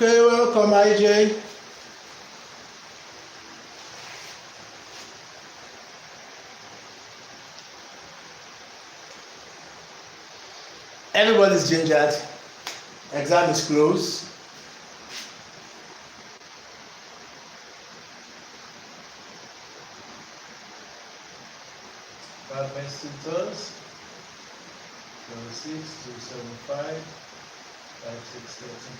Okay, welcome, IJ. Everybody's gingered. Exam is closed. Advanced tutors. 06 275 5613.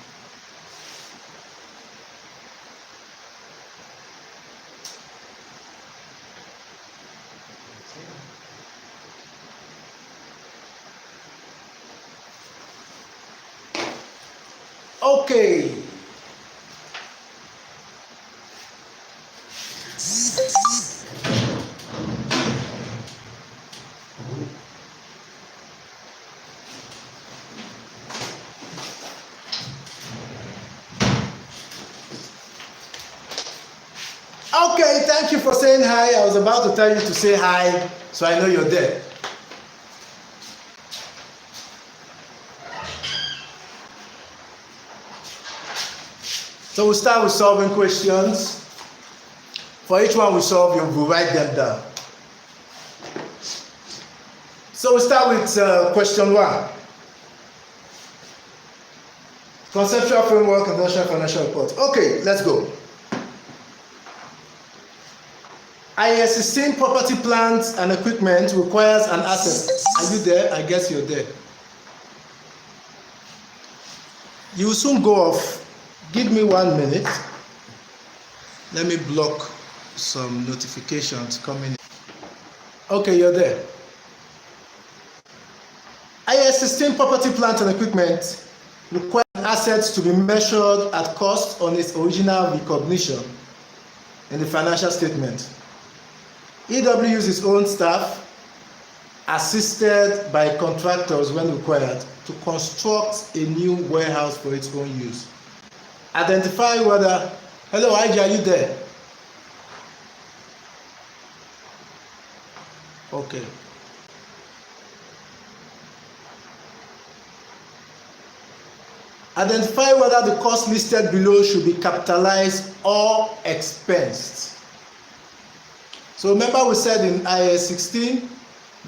Okay. Okay, thank you for saying hi. I was about to tell you to say hi, so I know you're there. So we'll start with solving questions. For each one we solve, you will write them down. So we'll start with question 1. Conceptual framework, conventional financial report. Okay, let's go. IAS 16 property, plants and equipment requires an asset. Are you there? I guess you're there. You will soon go off. Give me 1 minute. Let me block some notifications coming in. Okay, you're there. IAS 16 property, plant and equipment requires assets to be measured at cost on its original recognition in the financial statement. EW uses its own staff, assisted by contractors when required, to construct a new warehouse for its own use. Identify whether... Hello, IJ, are you there? Okay. Identify whether the cost listed below should be capitalized or expensed. So remember we said in IAS 16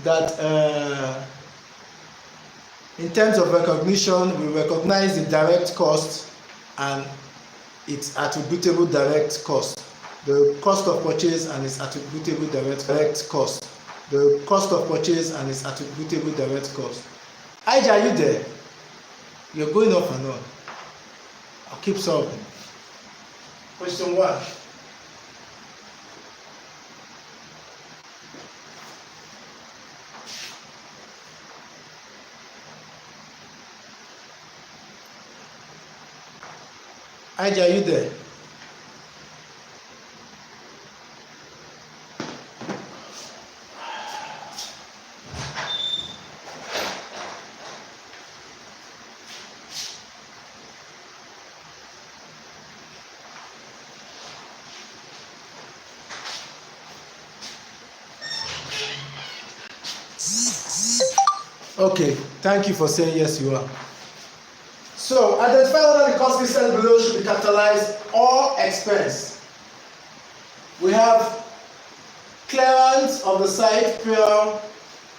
that in terms of recognition, we recognize the direct cost and its attributable direct cost. The cost of purchase and its attributable direct cost. The cost of purchase and its attributable direct cost. IJ, are you there? You're going off and on. I'll keep solving. Question 1. IJ, are you there? Okay, thank you for saying yes, you are. So, identify whether the cost listed below should be capitalized or expensed. We have clearance of the site prior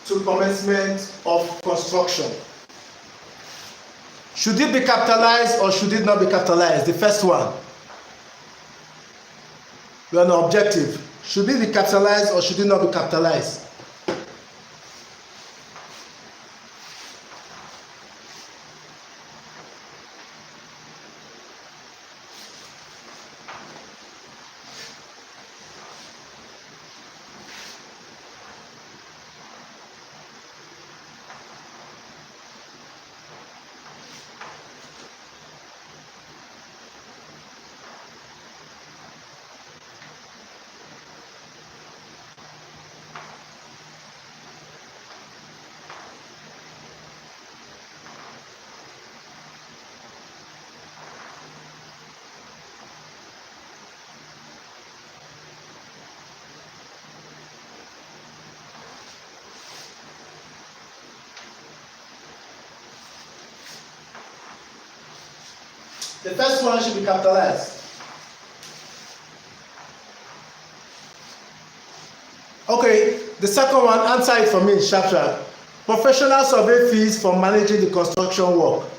to commencement of construction. Should it be capitalized or should it not be capitalized? The first one. We are an objective. Should it be capitalized or should it not be capitalized? The first one should be capitalized. Okay, the second one, answer it for me, sharp sharp. Professional survey fees for managing the construction work.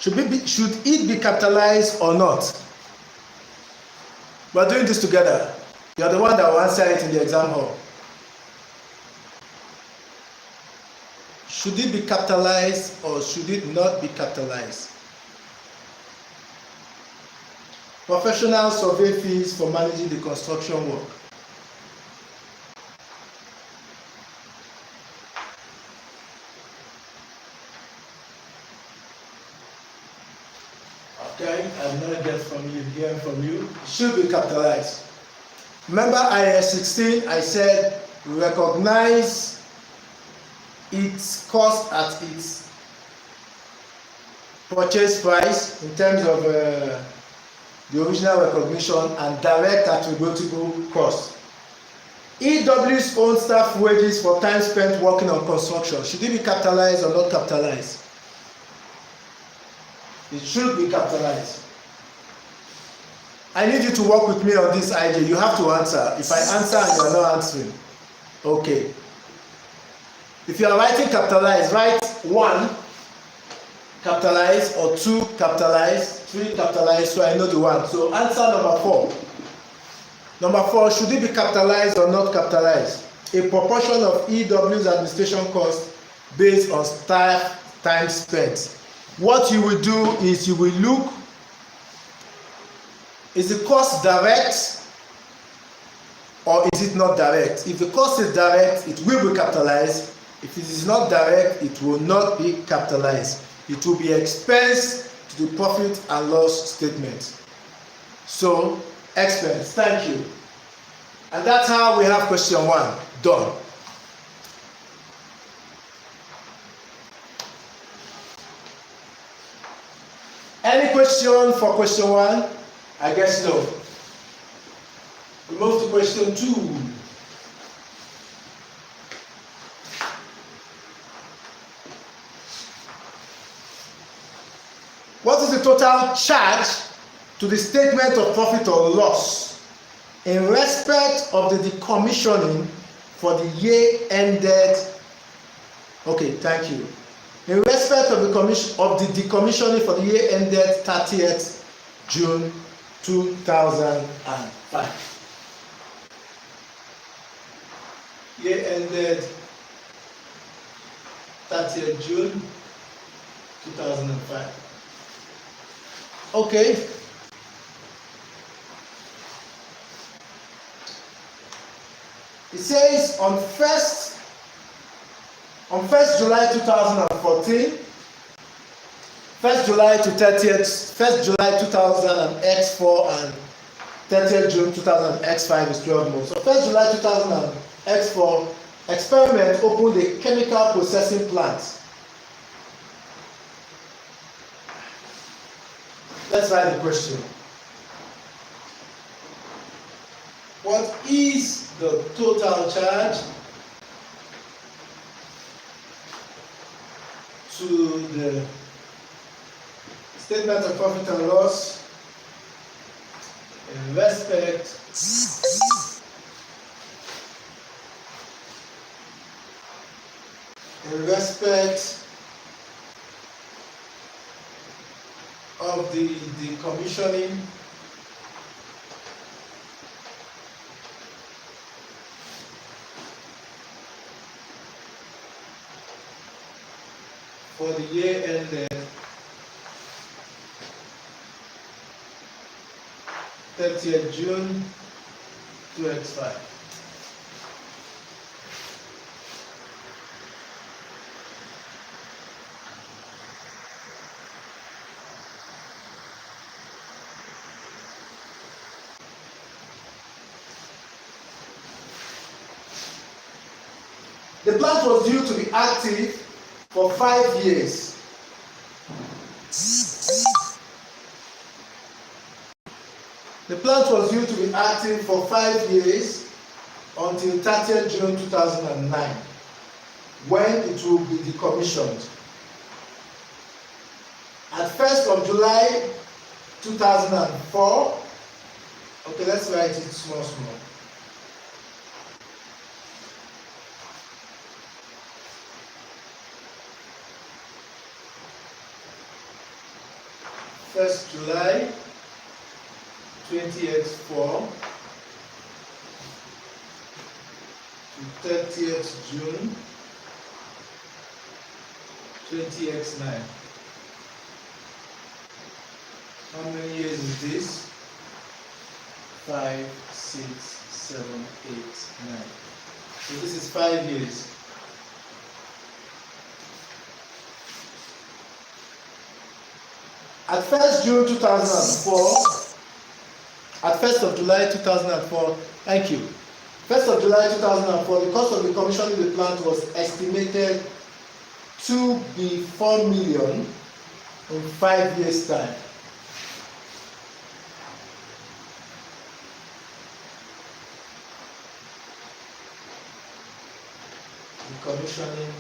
Should it be capitalized or not? We are doing this together. You are the one that will answer it in the exam hall. Should it be capitalized or should it not be capitalized? Professional survey fees for managing the construction work. Okay, I'm not getting from you, hearing from you. Should be capitalized. Remember IAS 16, I said we recognize its cost at its purchase price in terms of the original recognition and direct attributable cost. EW's own staff wages for time spent working on construction, should it be capitalized or not capitalized? It should be capitalized. I need you to work with me on this idea. You have to answer. If I answer and you are not answering, okay. If you are writing capitalized, write 1 capitalized or 2 capitalized, 3 capitalized, so I know the one. So answer number 4. Number 4, should it be capitalized or not capitalized? A proportion of EW's administration cost based on staff time spent. What you will do is you will look, is the cost direct or is it not direct? If the cost is direct, it will be capitalized. If it is not direct, it will not be capitalized. It will be expense to the profit and loss statement. So, expense. Thank you. And that's how we have question 1 done. Any question for question 1? I guess no. We move to question 2. What is the total charge to the statement of profit or loss in respect of the decommissioning for the year ended? Okay, thank you. In respect of the decommissioning for the year ended 30th June 2005. Year ended 30th June 2005. Okay. It says on 1st July 2014, 1st July to 30th, 1st July 2000 X4 and 30th June 2000 X5 is 12 months. So 1st July 2000 X4, experiment opened a chemical processing plant. Let's write the question. What is the total charge to the statement of profit and loss in respect of the decommissioning for the year ended 30th June 2005. The plant was due to be active for 5 years. The plant was due to be active for 5 years until 30th June 2009, when it will be decommissioned. At 1st of July 2004. Okay, let's write it small. 1st July 20x4 to 30th June 20x9. How many years is this? 5, 6, 7, 8, 9. So this is 5 years. At 1st June 2004, at 1st of July 2004, thank you. 1st of July 2004, the cost of the commissioning the plant was estimated to be 4 million in 5 years' time. The commissioning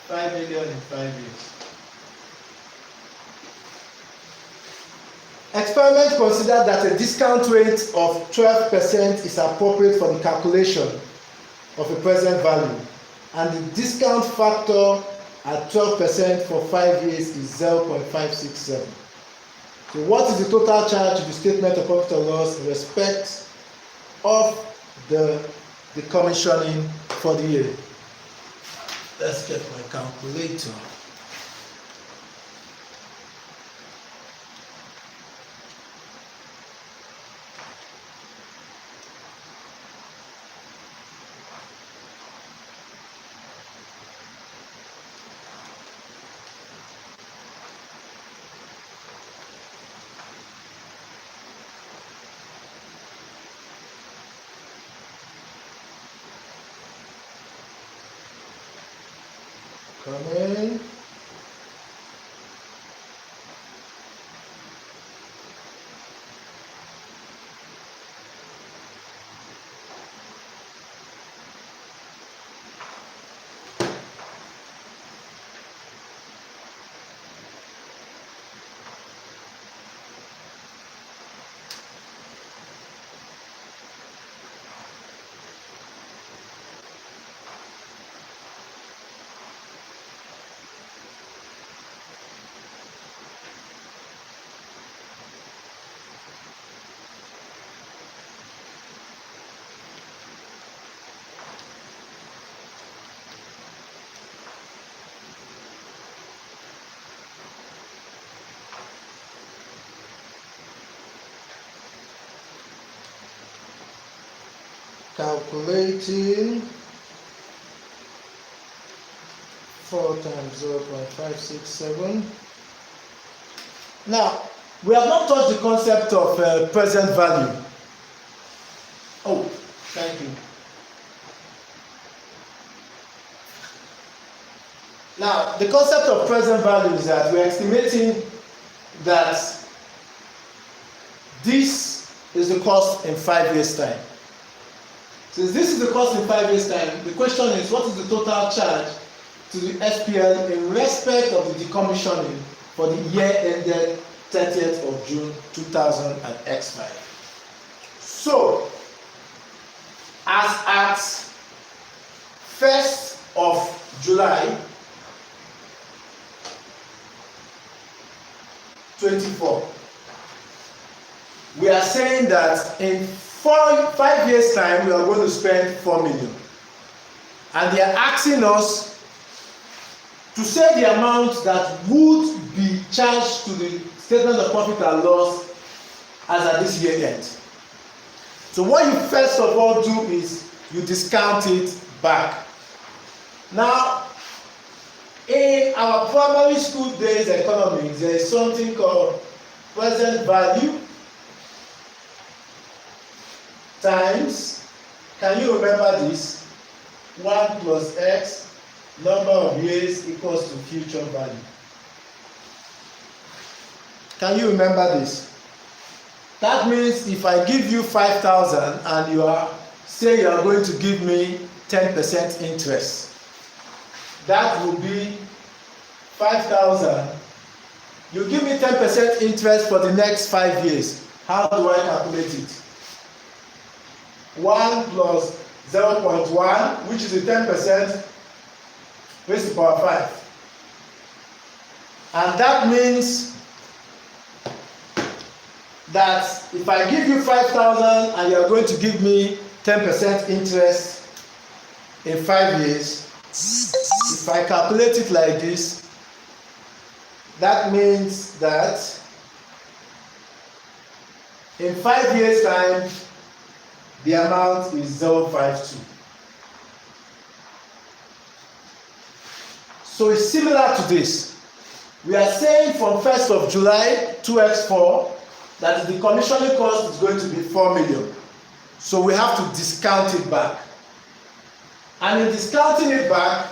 $5 million in 5 years. Experiment considered that a discount rate of 12% is appropriate for the calculation of a present value, and the discount factor at 12% for 5 years is 0.567. So what is the total charge to the statement of profit or loss in respect of the commissioning for the year? Let's get my calculator. Coming. Calculating 4 times 0.567. Now, we have not touched the concept of present value. Oh, thank you. Now, the concept of present value is that we're estimating that this is the cost in 5 years' time. Since this is the cost in 5 years' time, the question is, what is the total charge to the SPL in respect of the decommissioning for the year ended 30th of June 2005? So, as at 1st of July 24, we are saying that in 5 years' time we are going to spend 4 million, and they are asking us to say the amount that would be charged to the statement of profit and loss as at this year end. So what you first of all do is you discount it back. Now, in our primary school days economics, there is something called present value times, can you remember this? 1 plus x, number of years equals to future value. Can you remember this? That means if I give you 5,000 and you are going to give me 10% interest, that will be 5,000. You give me 10% interest for the next 5 years. How do I calculate it? 1 plus 0.1, which is the 10%, raised to the power 5. And that means that if I give you 5,000 and you are going to give me 10% interest in 5 years, if I calculate it like this, that means that in 5 years' time, the amount is 0.52. So it's similar to this. We are saying from 1st of July, 2x4, that the commissioning cost is going to be 4 million. So we have to discount it back. And in discounting it back,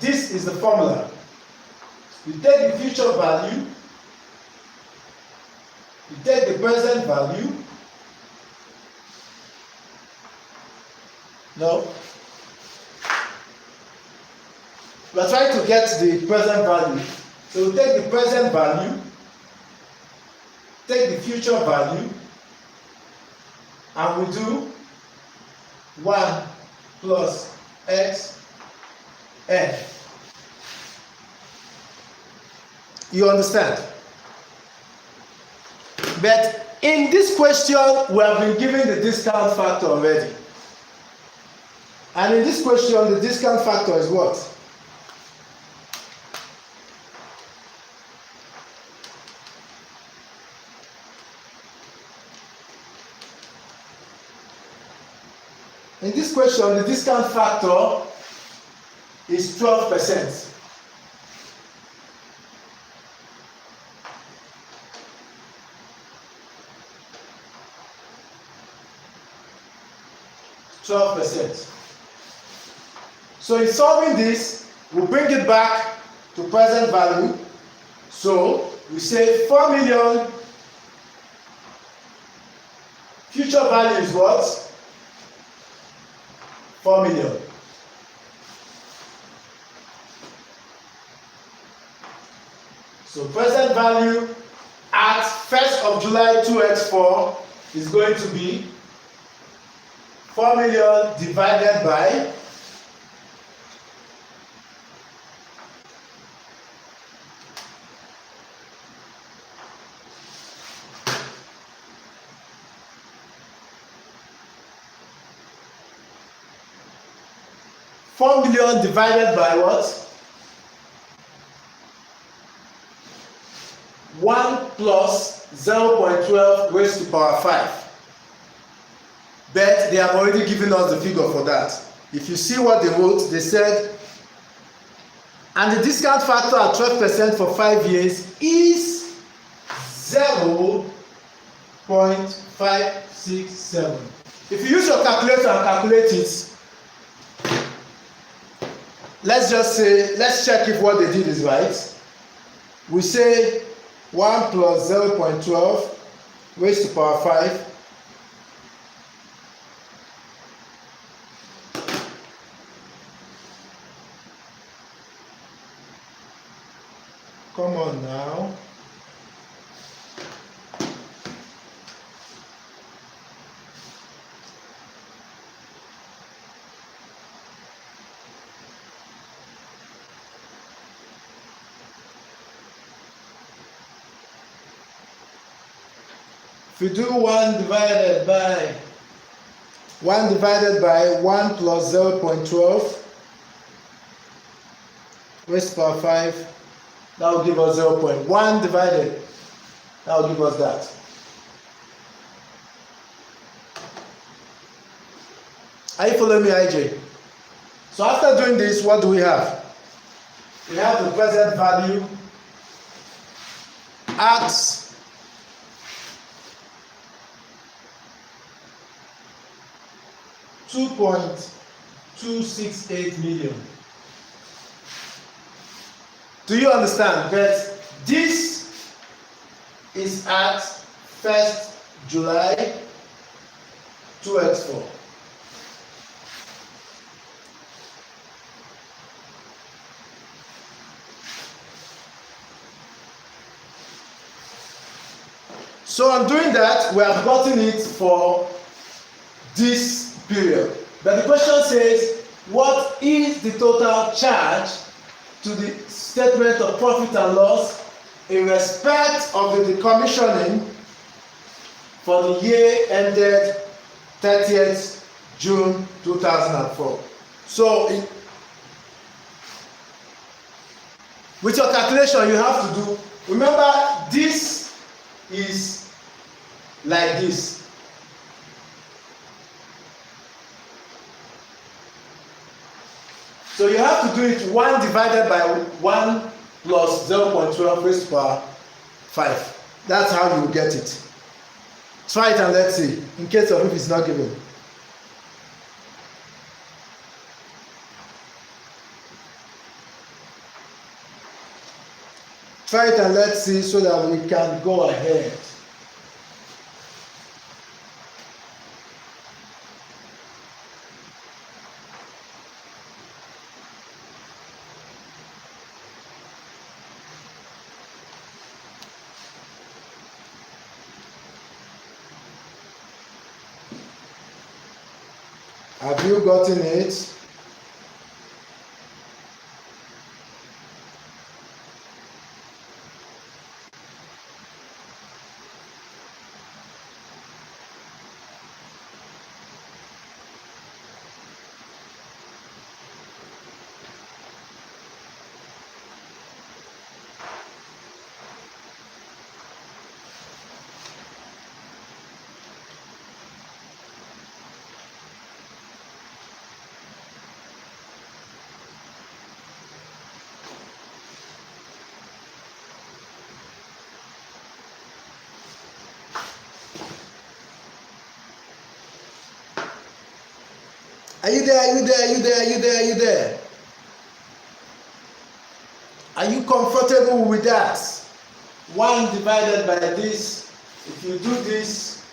this is the formula. You take the future value, you take the present value. No. We are trying to get the present value. So we take the present value, take the future value, and we do 1 plus x n. You understand? But in this question, we have been given the discount factor already. And in this question, the discount factor is what? In this question, the discount factor is 12%. So in solving this, we bring it back to present value. So we say 4 million. Future value is what? 4 million. So present value at 1st of July 2x4 is going to be 4 million divided by 4 million divided by what? 1 plus 0.12 raised to the power 5. But they have already given us the figure for that. If you see what they wrote, they said, and the discount factor at 12% for 5 years is 0.567. If you use your calculator and calculate it, let's check if what they did is right. We say 1 plus 0.12 raised to the power 5. Come on now. If you do 1 divided by 1 plus 0.12 raised to the power 5, that will give us 0.1 divided. That will give us that. Are you following me, IJ? So after doing this, what do we have? We have the present value at 2.268 million. Do you understand? But this is at 1st July 2x4. So I'm doing that. We have gotten it for this period. But the question says, what is the total charge to the statement of profit and loss in respect of the decommissioning for the year ended 30th June 2004. So with your calculation you have to do, remember this is like this. So you have to do it 1 divided by 1 plus 0.12 raised to the power 5. That's how you get it. Try it and let's see, in case of if it's not given. Try it and let's see so that we can go ahead. Have you gotten it? Are you there? Are you there? Are you there? Are you there? Are you there? Are you comfortable with that? 1 divided by this. If you do this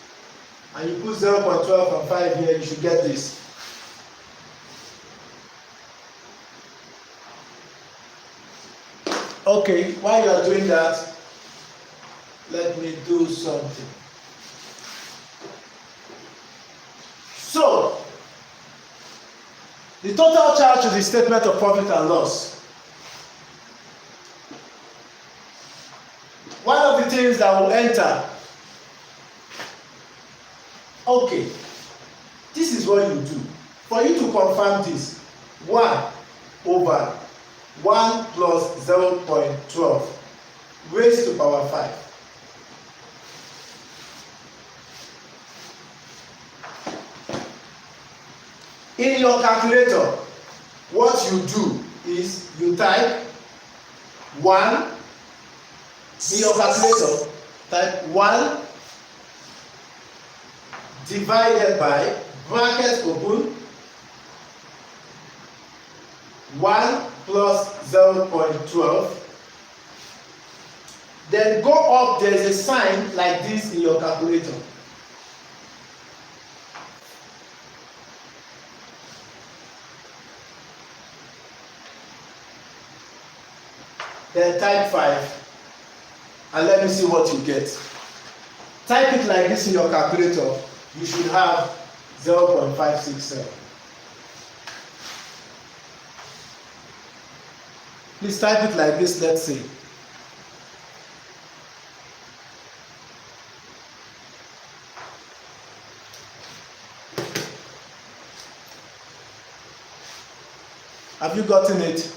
and you put 0.12 and 5 here, you should get this. Okay, while you are doing that, let me do something. So, the total charge to the statement of profit and loss. One of the things that will enter. Okay, this is what you do. For you to confirm this, 1 over 1 plus 0.12 raised to power 5. In your calculator, what you do is you type 1, in your calculator, type 1 divided by, bracket open, 1 plus 0.12. Then go up, there is a sign like this in your calculator. Then type 5 and let me see what you get. Type it like this in your calculator, you should have 0.567. Please type it like this, let's see. Have you gotten it?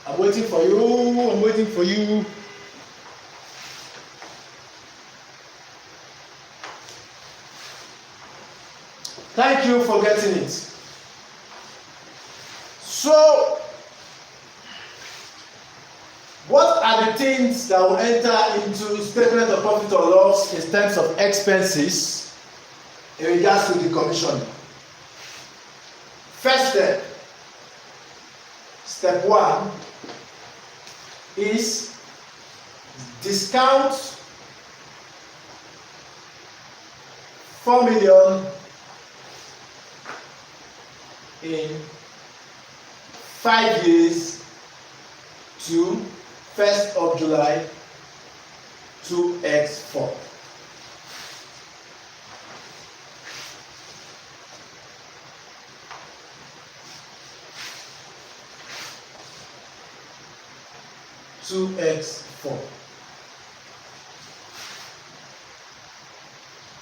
I'm waiting for you. I'm waiting for you. Thank you for getting it. So, what are the things that will enter into statement of profit or loss in terms of expenses in regards to the commission? First step, step 1, is discount 4 million in 5 years to 1st of July 2x4.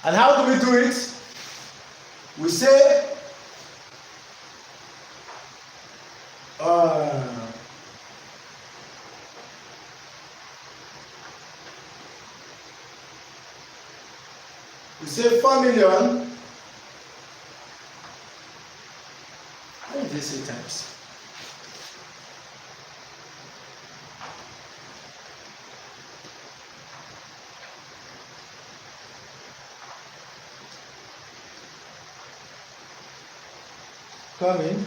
And how do we do it? We say we say 4 million. How did they say times? Coming.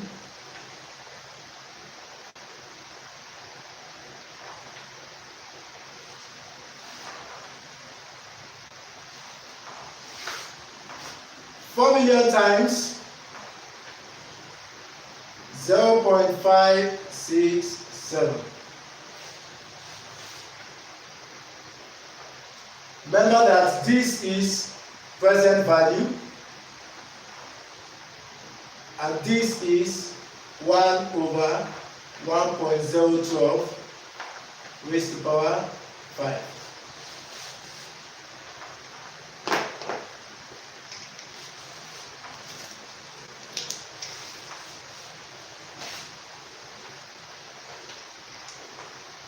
$4 million times 0.567. Remember that this is present value and this is 1 over 1.012 raised to the power 5.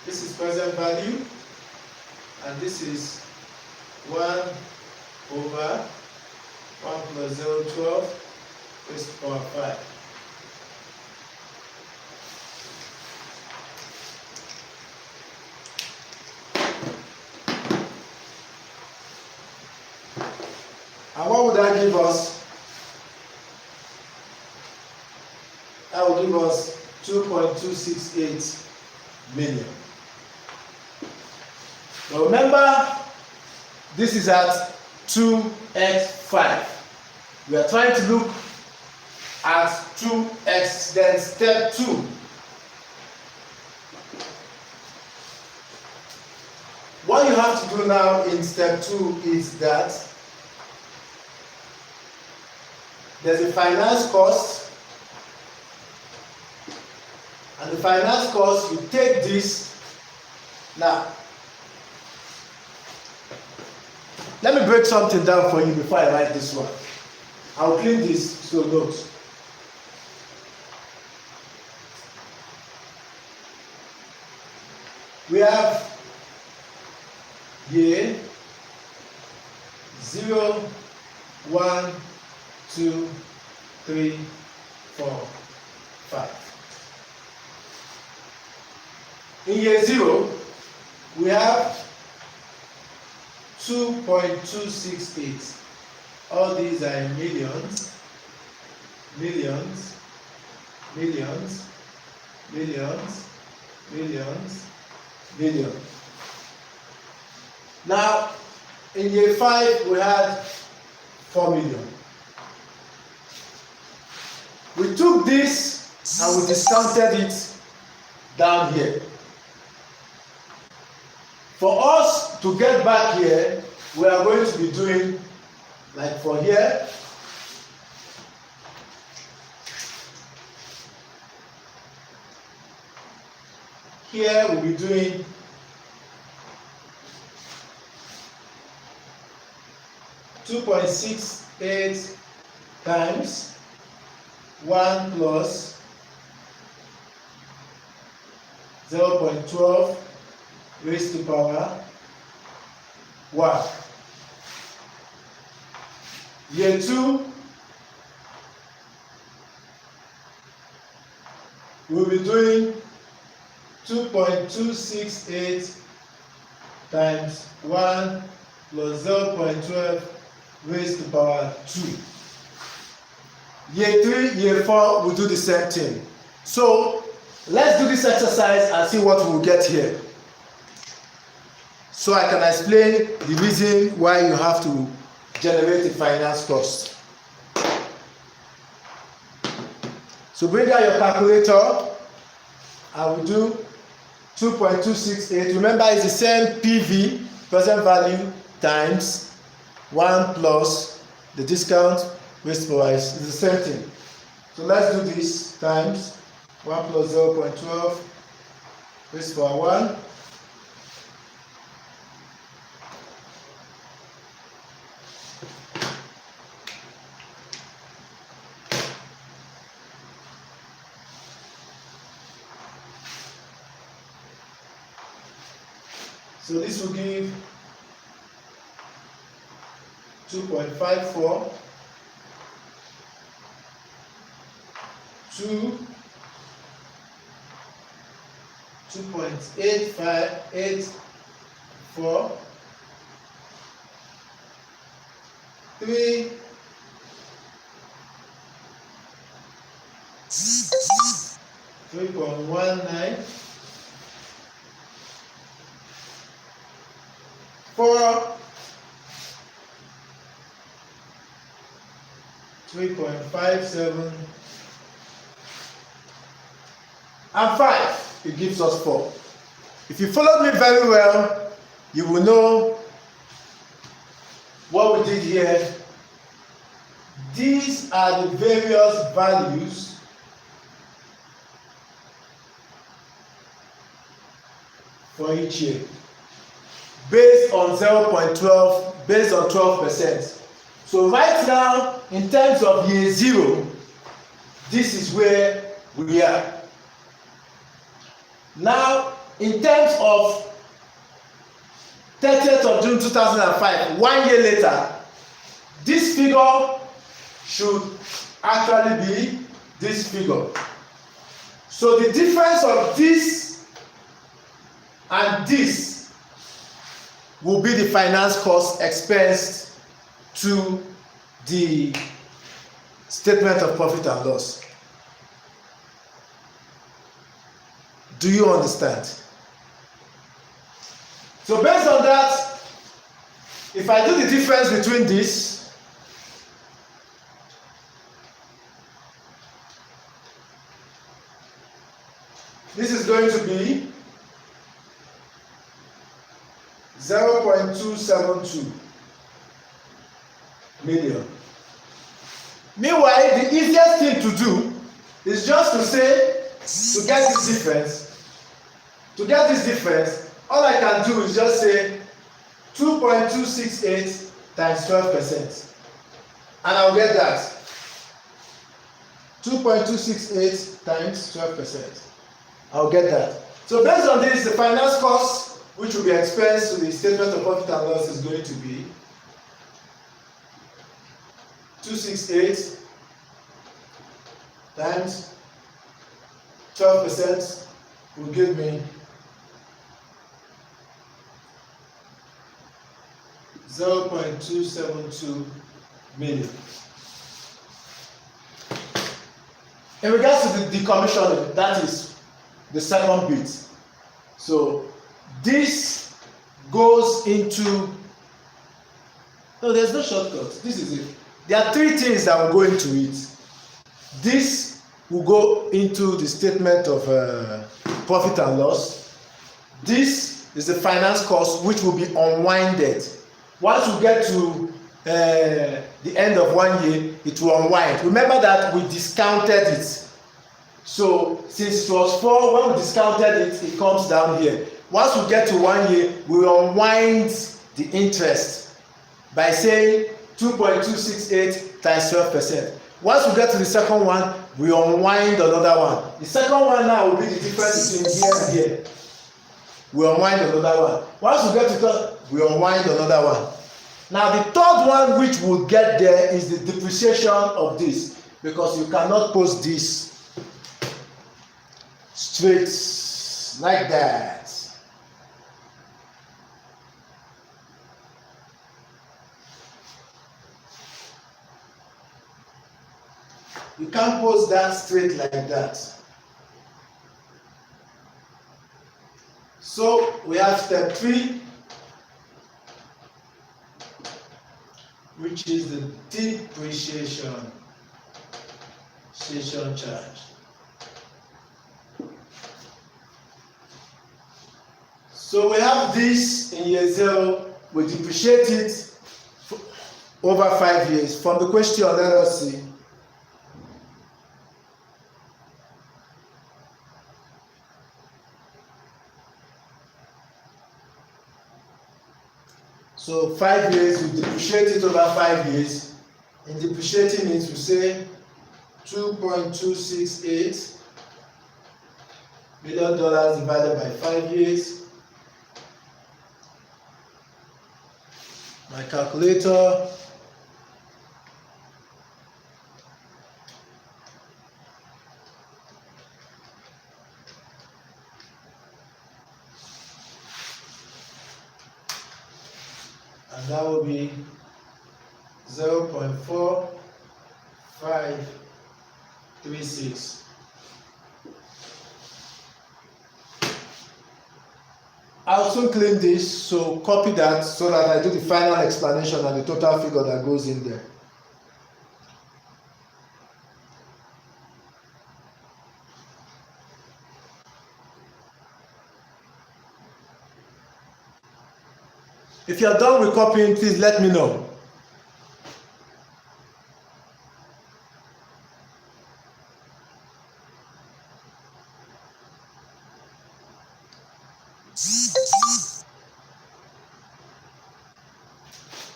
This is present value and this is 1 over 1 plus 0.12 raised to the power 5. And what would that give us? That will give us 2.268 million. Now remember, this is at 2x5. We are trying to look at 2x, then step 2. What you have to do now in step 2 is that there's a finance cost, and the finance cost, you take this. Now, let me break something down for you before I write this one. I'll clean this so note. We have here 0, 1, 2, 3, 4, 5. In year 0, we have 2.268. All these are in millions, millions, millions, millions, millions, millions. Now, in year 5, we had 4 million. We took this and we discounted it down here. For us to get back here, we are going to be doing like for here. Here we'll be doing 2.68 times 1 plus 0.12 raised to the power 1. Year 2, we'll be doing 2.268 times 1 plus 0.12 raised to the power 2. Year 3, year 4, we'll do the same thing. So let's do this exercise and see what we'll get here. So I can explain the reason why you have to generate the finance cost. So bring out your calculator. I will do 2.268. Remember, it's the same PV, present value, times 1 plus the discount waste price. It's the same thing. So let's do this times 1 plus 0.12 raised to power 1. So this will give 2.54 to 2.8584 3 3.19 4 3.57 and 5. It gives us 4. If you followed me very well, you will know what we did here. These are the various values for each year based on 0.12, based on 12%. So right now, in terms of year 0, this is where we are. Now, in terms of 30th of June 2005, 1 year later, this figure should actually be this figure. So the difference of this and this will be the finance cost expensed to the statement of profit and loss. Do you understand? So based on that, if I do the difference between this, this is going to be 0.272 million. Meanwhile, the easiest thing to do is just to say, to get this difference, all I can do is just say 2.268 times 12%. And I'll get that. 2.268 times 12%. I'll get that. So based on this, the finance cost which will be expensed to the statement of profit and loss is going to be 268 times 12% will give me 0.272 million. In regards to the decommissioning, that is the second bit. So this goes into, no, there's no shortcut. This is it. There are 3 things that will go into it. This will go into the statement of profit and loss. This is the finance cost which will be unwinded. Once we get to the end of 1 year, it will unwind. Remember that we discounted it. So since it was 4, when we discounted it, it comes down here. Once we get to 1 year, we will unwind the interest by saying 2.268 times 12%. Once we get to the second one, we unwind another one. The second one now will be the difference between here and here. We unwind another one. Once we get to third, we unwind another one. Now the third one which will get there is the depreciation of this, because you cannot post this straight like that. You can't post that straight like that. So we have step 3, which is the depreciation charge. So we have this in year 0, we depreciate it over 5 years. From the question, let us see. So 5 years, we depreciate it over 5 years. In depreciating it, we say $2.268 million divided by 5 years. My calculator. And that will be 0.4536. I'll soon clean this, so copy that so that I do the final explanation and the total figure that goes in there. If you are done with copying, please let me know.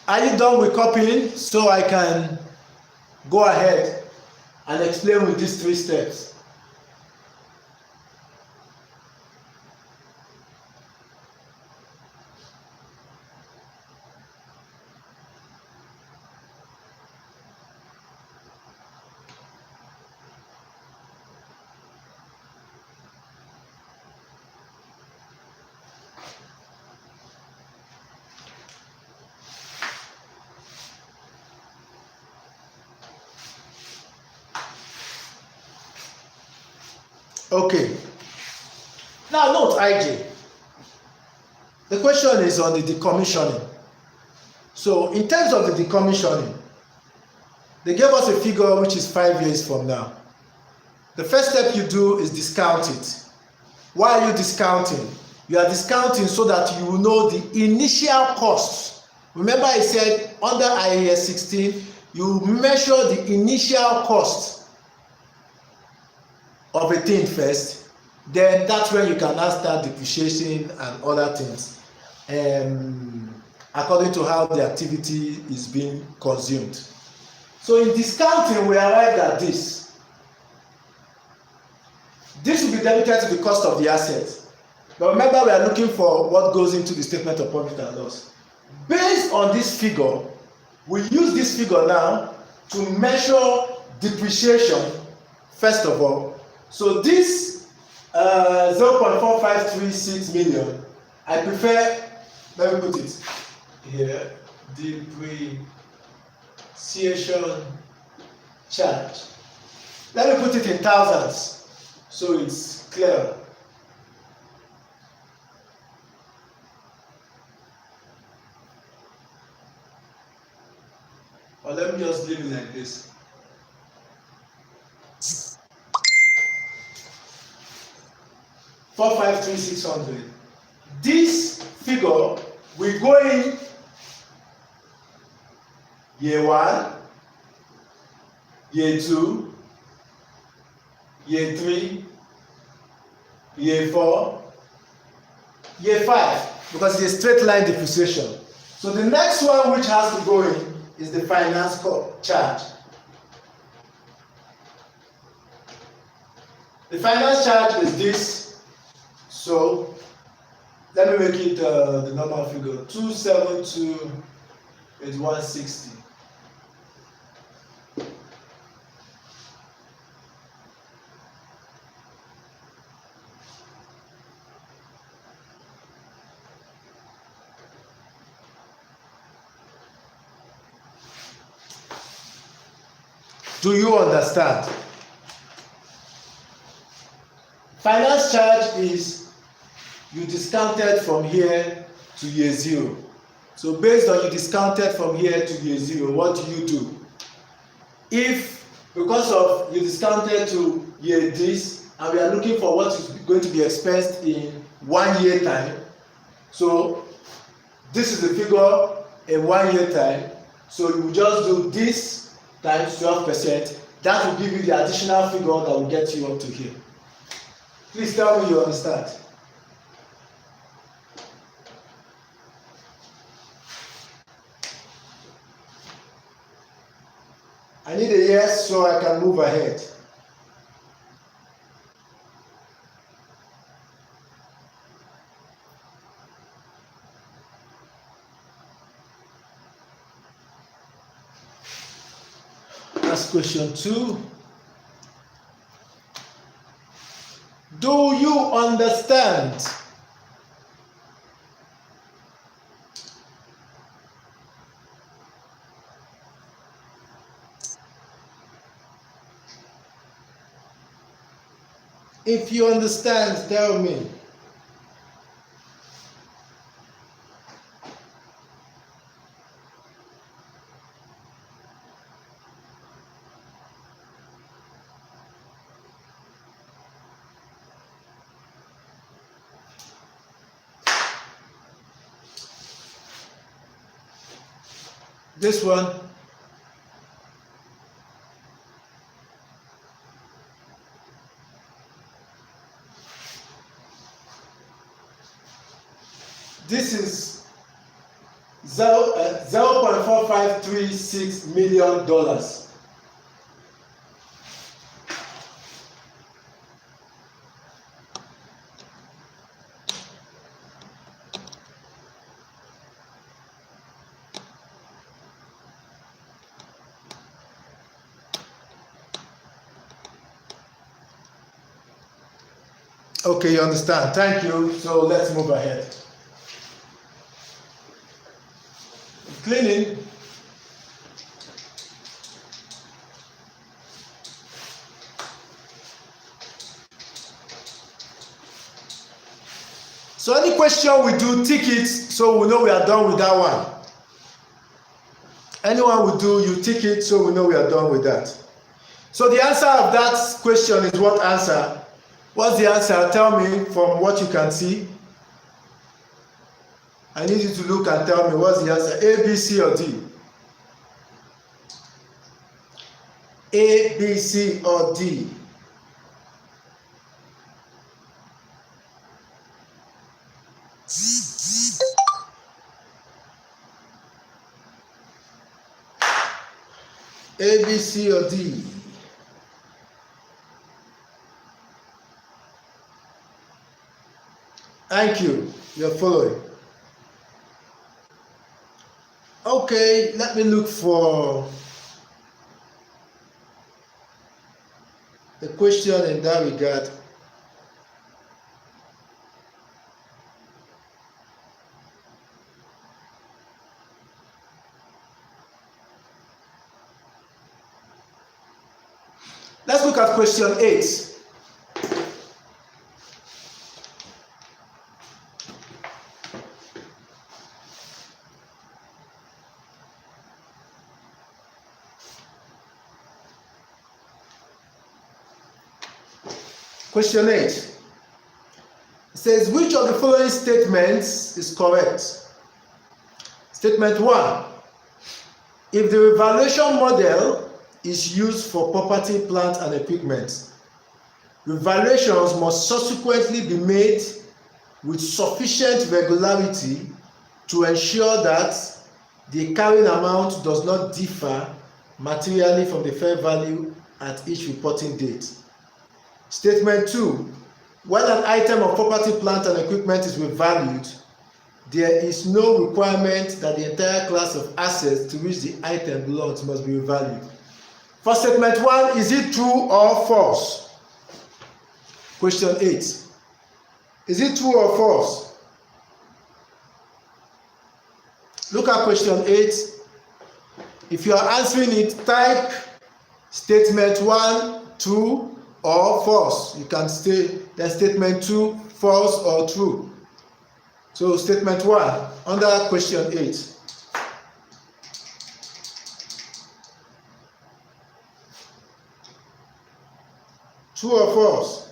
Are you done with copying so I can go ahead and explain with these 3 steps? Okay. Now note IJ. The question is on the decommissioning. So in terms of the decommissioning, they gave us a figure which is 5 years from now. The first step you do is discount it. Why are you discounting? You are discounting so that you will know the initial costs. Remember I said under IAS 16, you measure the initial cost of a thing first, then that's when you can now start depreciating and other things according to how the activity is being consumed. So in discounting, we arrived at this. This will be debited to the cost of the asset. But remember, we are looking for what goes into the statement of profit and loss. Based on this figure, we use this figure now to measure depreciation first of all. So this 0.4536 million, I prefer, let me put it here, depreciation charge. Let me put it in thousands so it's clear. Or let me just leave it like this. $453,600. This figure will go in year 1, year 2, year 3, year 4, year 5, because it's a straight line depreciation. So the next one which has to go in is the finance charge. The finance charge is this. So let me make it the normal figure. 272 is 160. Do you understand? Finance charge is you discounted from here to year 0. So based on you discounted from here to year 0, what do? If because of you discounted to year this and we are looking for what is going to be expensed in 1 year time, so this is the figure in 1 year time, so you will just do this times 12%. That will give you the additional figure that will get you up to here. Please tell me you understand. I need a yes so I can move ahead. That's question 2. Do you understand? If you understand, tell me. This one. This is $0.4536 million. Okay, you understand. Thank you. So let's move ahead. Cleaning. So any question we do, tick it so we know we are done with that one. Anyone we do, you tick it so we know we are done with that. So the answer of that question is what answer? What's the answer? Tell me from what you can see. I need you to look and tell me what's the answer. A, B, C, or D? A, B, C, or D? A, B, C, or D? Thank you. You're following. Okay, let me look for a question in that regard. Let's look at question 8. Question 8. It says, which of the following statements is correct? Statement 1. If the revaluation model is used for property, plant, and equipment, revaluations must subsequently be made with sufficient regularity to ensure that the carrying amount does not differ materially from the fair value at each reporting date. Statement 2. When an item of property, plant, and equipment is revalued, there is no requirement that the entire class of assets to which the item belongs must be revalued. For statement 1, is it true or false? Question 8. Is it true or false? Look at question 8. If you are answering it, type statement 1 true or false. You can say that statement 2 false or true. So statement 1 under question 8. True or false?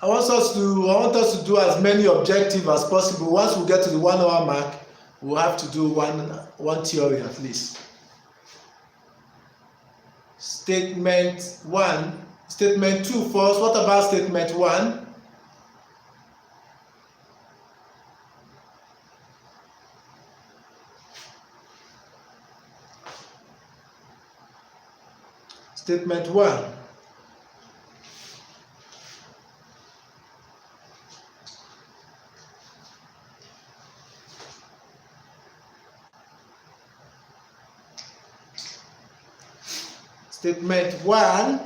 I want us to do as many objectives as possible. Once we get to the 1 hour mark, we'll have to do one theory at least. Statement 1, statement 2 false. What about statement 1? Statement 1. Statement 1.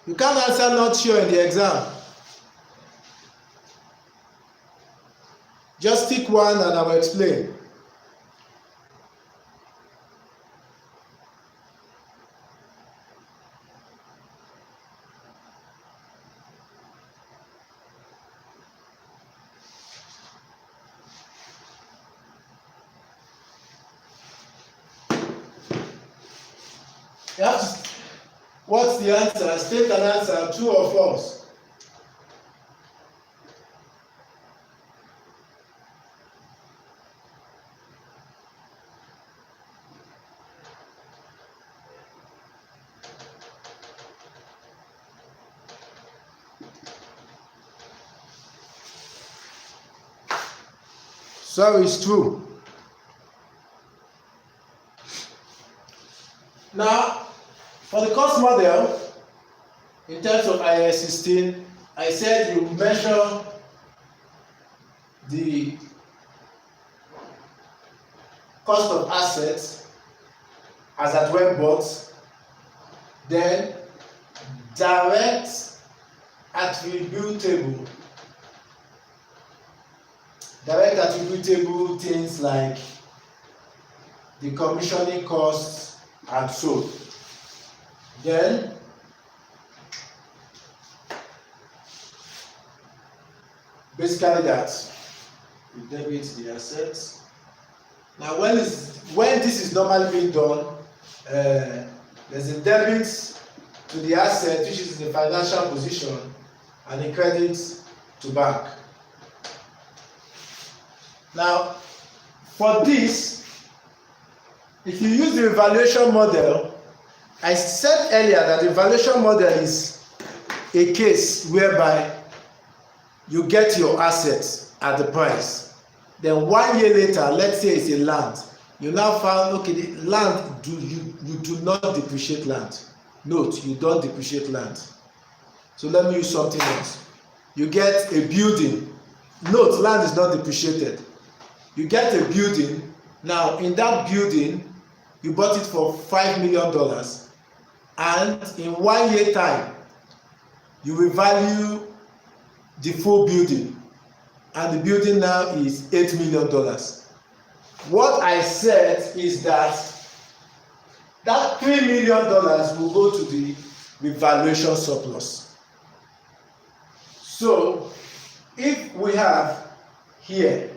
You can't answer not sure in the exam. Just pick one and I will explain. You have to, what's the answer? State an answer, true or false. So it's true. Now, for the cost model, in terms of IAS 16, I said you measure the cost of assets as at when bought, then direct attributable things like the commissioning costs and so. Then basically that we debit the assets. Now when this is normally being done, there's a debit to the asset which is in the financial position and a credit to bank. Now for this, if you use the evaluation model, I said earlier that the evaluation model is a case whereby you get your assets at the price. Then 1 year later, let's say it's a land, you now found, okay, the land, you do not depreciate land. Note, you don't depreciate land. So let me use something else. You get a building. Note, land is not depreciated. You get a building. Now, in that building, you bought it for $5 million. And in 1 year time, you will value the full building. And the building now is $8 million. What I said is that $3 million will go to the revaluation surplus. So, if we have here,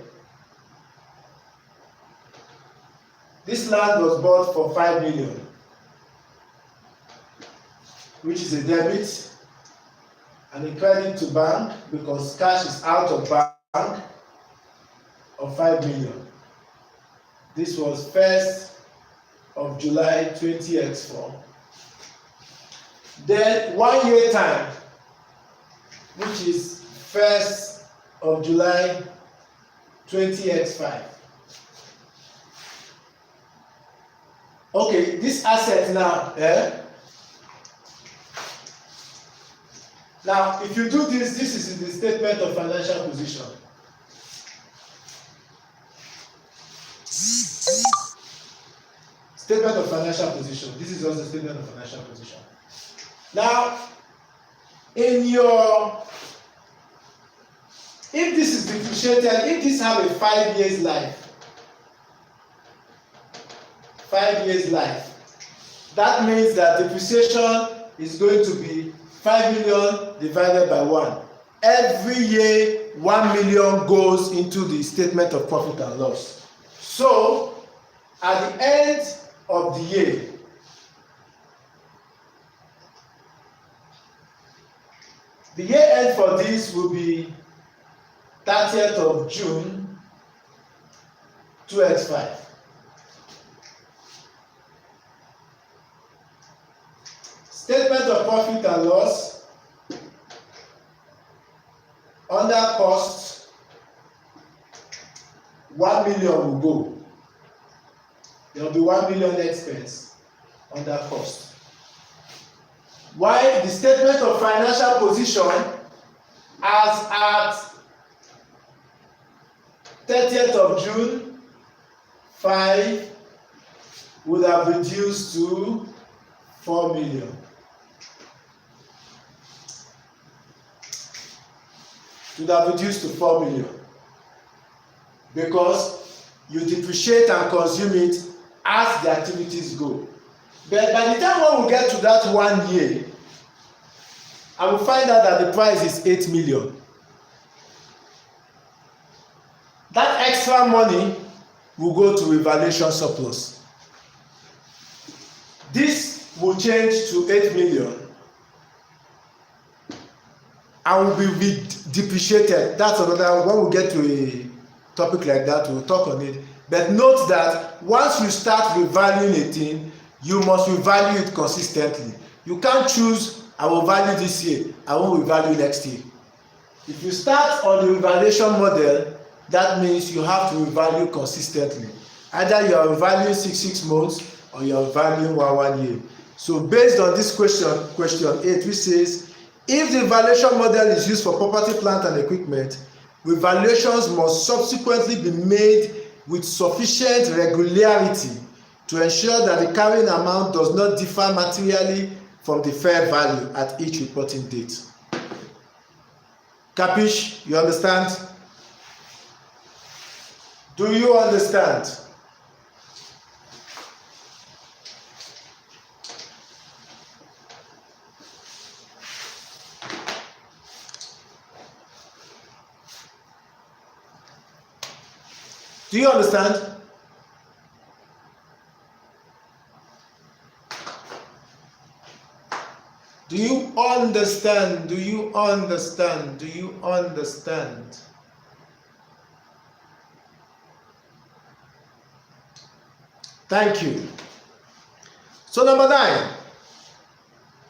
this land was bought for $5 million, which is a debit, and a credit to bank because cash is out of bank of $5 million. This was 1st of July 20x4. Then 1 year time, which is 1st of July 20x5. Okay, this asset now, now if you do this, this is in the statement of financial position. Statement of financial position. This is also statement of financial position. Now, in your, if this is depreciated, if this have a 5 years life, 5 years life, that means that depreciation is going to be 5 million divided by 1. Every year 1 million goes into the statement of profit and loss. So at the end of the year, the year end for this will be 30th of June 2025. Statement of profit and loss, under cost, 1 million will go. There will be 1 million expense under cost. While the statement of financial position, as at 30th of June, 5 would have reduced to 4 million. Would have reduced to 4 million because you depreciate and consume it as the activities go. But by the time one will get to that 1 year, I will find out that the price is 8 million. That extra money will go to revaluation surplus. This will change to 8 million and will be depreciated. That's another, when we get to a topic like that, we'll talk on it. But note that once you start revaluing a thing, you must revalue it consistently. You can't choose, I will value this year, I won't revalue next year. If you start on the revaluation model, that means you have to revalue consistently. Either you are revaluing 6 months or you are revaluing 1 year. So based on this question 8, which says, if the valuation model is used for property, plant and equipment, revaluations must subsequently be made with sufficient regularity to ensure that the carrying amount does not differ materially from the fair value at each reporting date. Capish? You understand? Do you understand? Do you understand? Do you understand? Do you understand? Do you understand? Thank you. So number 9.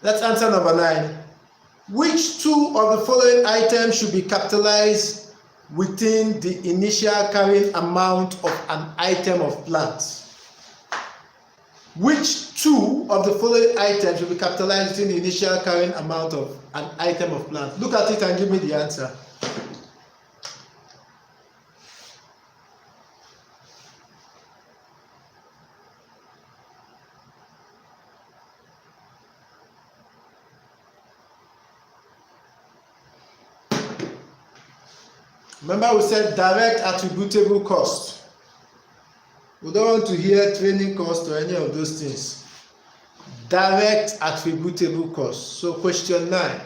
Let's answer number 9. Which two of the following items should be capitalized within the initial carrying amount of an item of plant? Which two of the following items should be capitalized within the initial carrying amount of an item of plant? Look at it and give me the answer. Remember, we said direct attributable cost. We don't want to hear training cost or any of those things. Direct attributable cost. So question 9.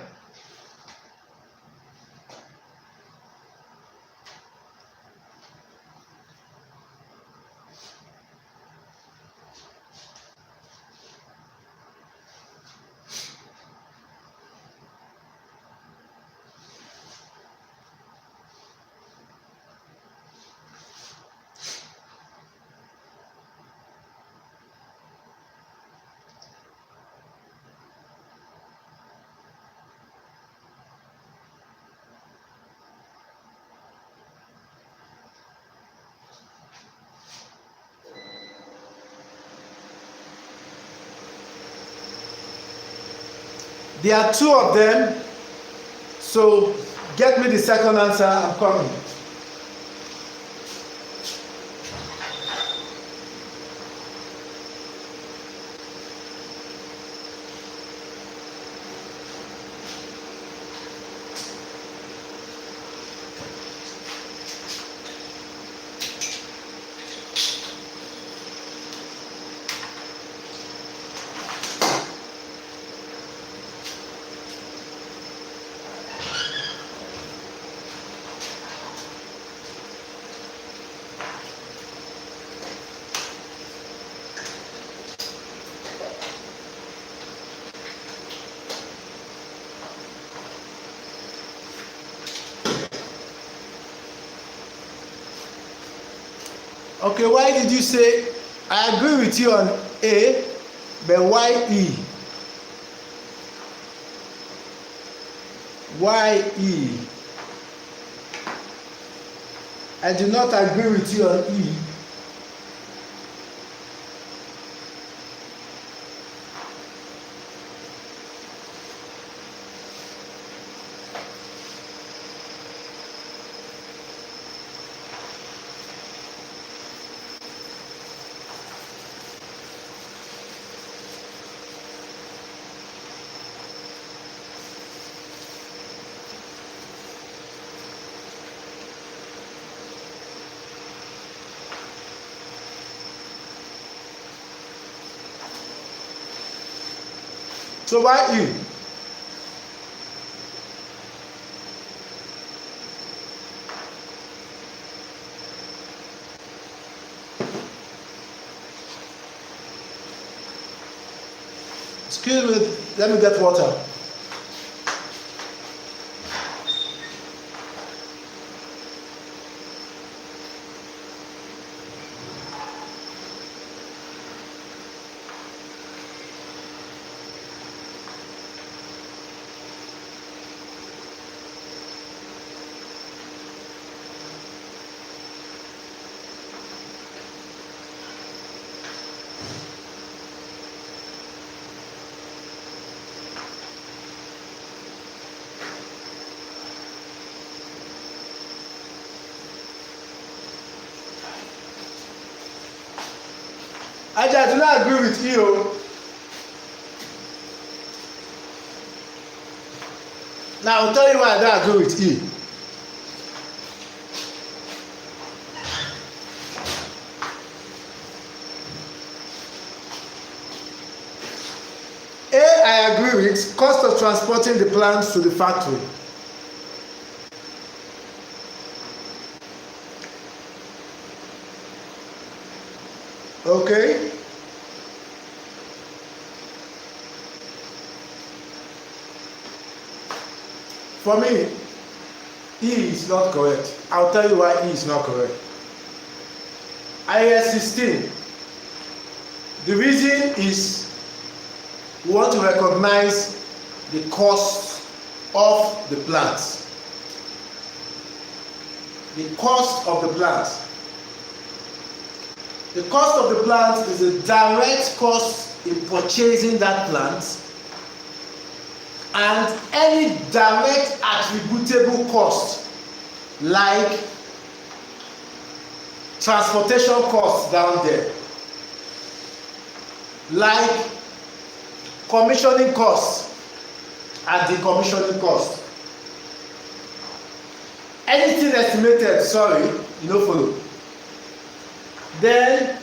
There are two of them. So get me the second answer. I'm coming. Okay, why did you say I agree with you on A, but why E? Why E? I do not agree with you on E. So why E? Excuse me, let me get water. I do not agree with you. Now I'll tell you why I don't agree with E. A, I agree with cost of transporting the plants to the factory. Okay. For me, E is not correct. I'll tell you why E is not correct. IAS 16. The reason is we want to recognize the cost of the plants. The cost of the plants. The cost of the plant is a direct cost in purchasing that plant, and any direct attributable cost like transportation costs down there, like commissioning costs and decommissioning costs. Anything estimated, sorry, you no follow. Then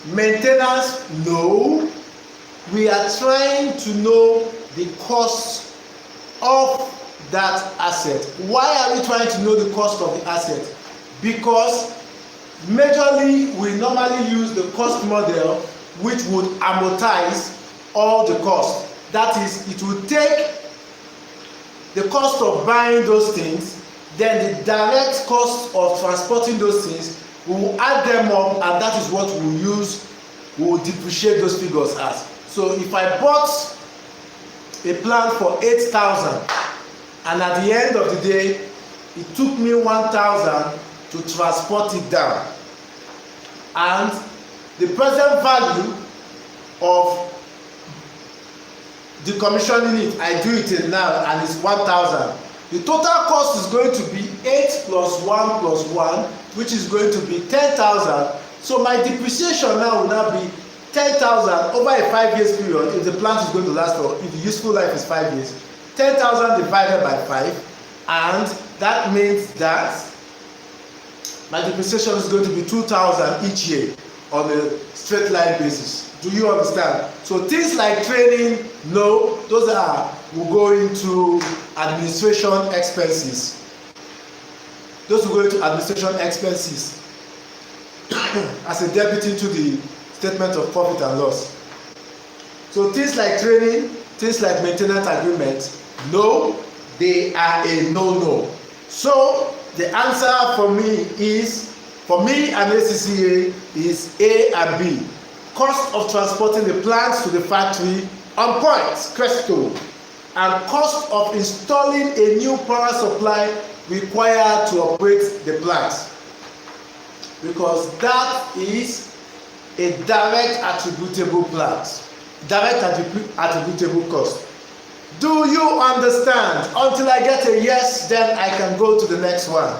maintenance, no. We are trying to know the cost of that asset. Why are we trying to know the cost of the asset? Because majorly we normally use the cost model, which would amortize all the costs. That is, it will take the cost of buying those things, then the direct cost of transporting those things. We will add them up, and that is what we will use. We will depreciate those figures as. So if I bought a plant for 8,000, and at the end of the day it took me 1,000 to transport it down, and the present value of decommissioning it, I do it till now, and it's 1,000. The total cost is going to be 8 plus 1 plus 1, which is going to be 10,000. So my depreciation now will now be 10,000 over a 5 years period. If the plant is going to last for, if the useful life is 5 years, 10,000 divided by 5, and that means that my depreciation is going to be 2,000 each year on a straight line basis. Do you understand? So things like training, no, those will go into administration expenses. Those will go into administration expenses as a debit into the statement of profit and loss. So things like training, things like maintenance agreement, no, they are a no-no. So the answer for me and ACCA is A and B. Cost of transporting the plants to the factory, on point, Cresto. And cost of installing a new power supply required to operate the plant. Because that is a direct attributable plant, direct attributable cost. Do you understand? Until I get a yes, then I can go to the next one.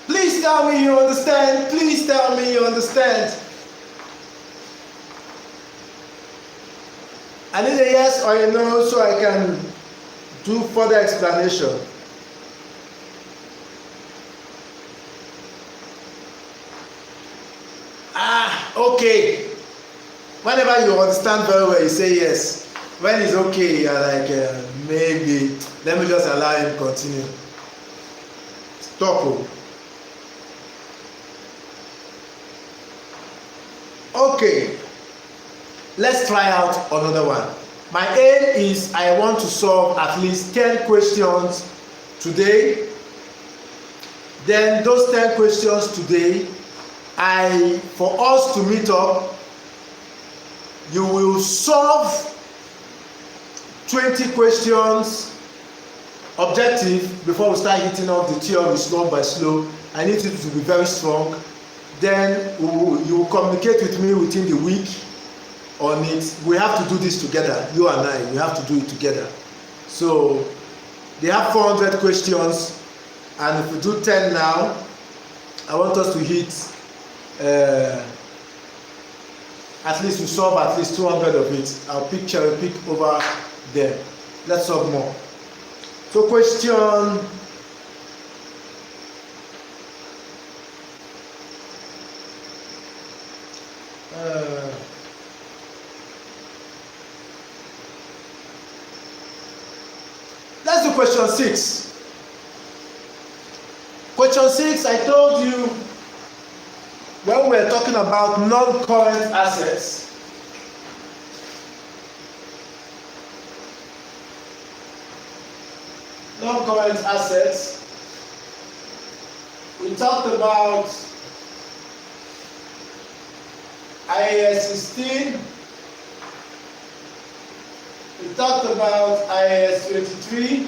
Please tell me you understand. Please tell me you understand. I need a yes or a no so I can do further explanation. Okay. Whenever you understand very well, you say yes. When it's okay, you're like, maybe. Let me just allow him continue. Stop. Okay. Let's try out another one. My aim is I want to solve at least 10 questions today. Then those 10 questions today, for us to meet up, you will solve 20 questions objective before we start hitting off the theory slow by slow. I need you to be very strong. Then you will communicate with me within the week on it. We have to do this together, you and I. We have to do it together. So they have 400 questions, and if we do 10 now, I want us to hit at least we solve at least 200 of it. I'll pick over there. Let's solve more. So question let's do question 6. Question 6, I told you when we were talking about non-current assets, we talked about IAS 16, we talked about IAS 23,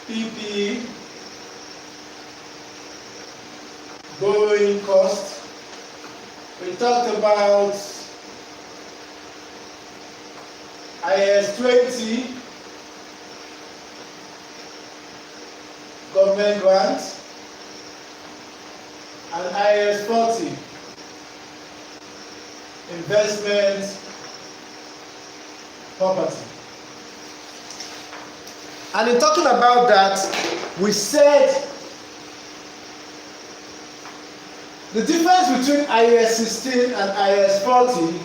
PPE, borrowing cost. We talked about IAS 20, government grants, and IAS 40, investment property. And in talking about that, we said the difference between IAS 16 and IAS 40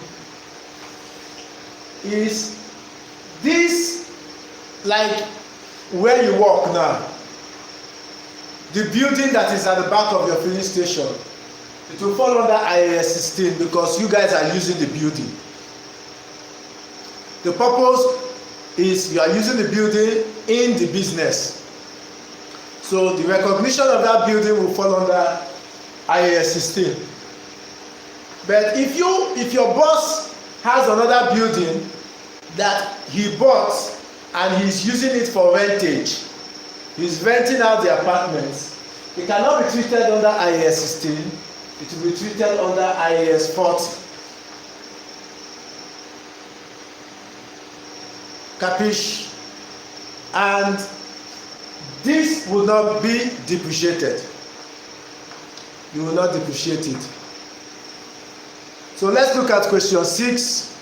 is this, like where you work now, the building that is at the back of your filling station, it will fall under IAS 16 because you guys are using the building. The purpose is you are using the building in the business. So the recognition of that building will fall under IAS 16. But if your boss has another building that he bought and he's using it for rentage, he's renting out the apartments, it cannot be treated under IAS 16. it will be treated under IAS 40. Capish? And this will not be depreciated. You will not depreciate it. So let's look at question 6,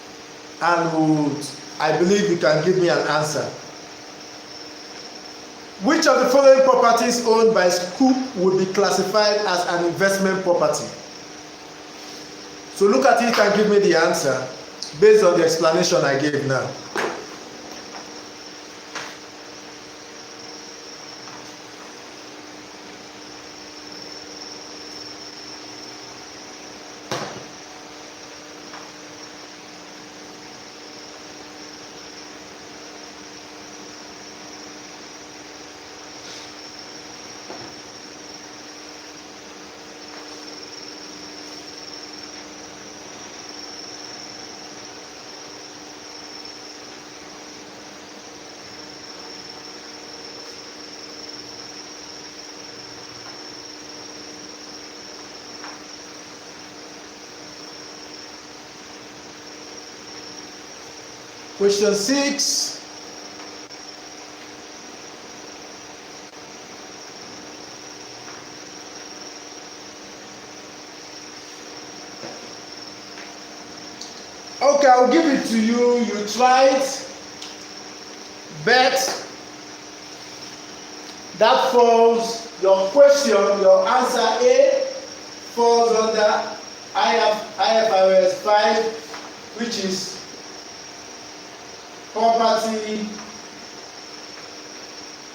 and I believe you can give me an answer. Which of the following properties owned by Scoop would be classified as an investment property? So look at it and give me the answer based on the explanation I gave now. Question 6. Okay, I'll give it to you. You try it, but that falls, your question, your answer A falls under IFRS 5, which is property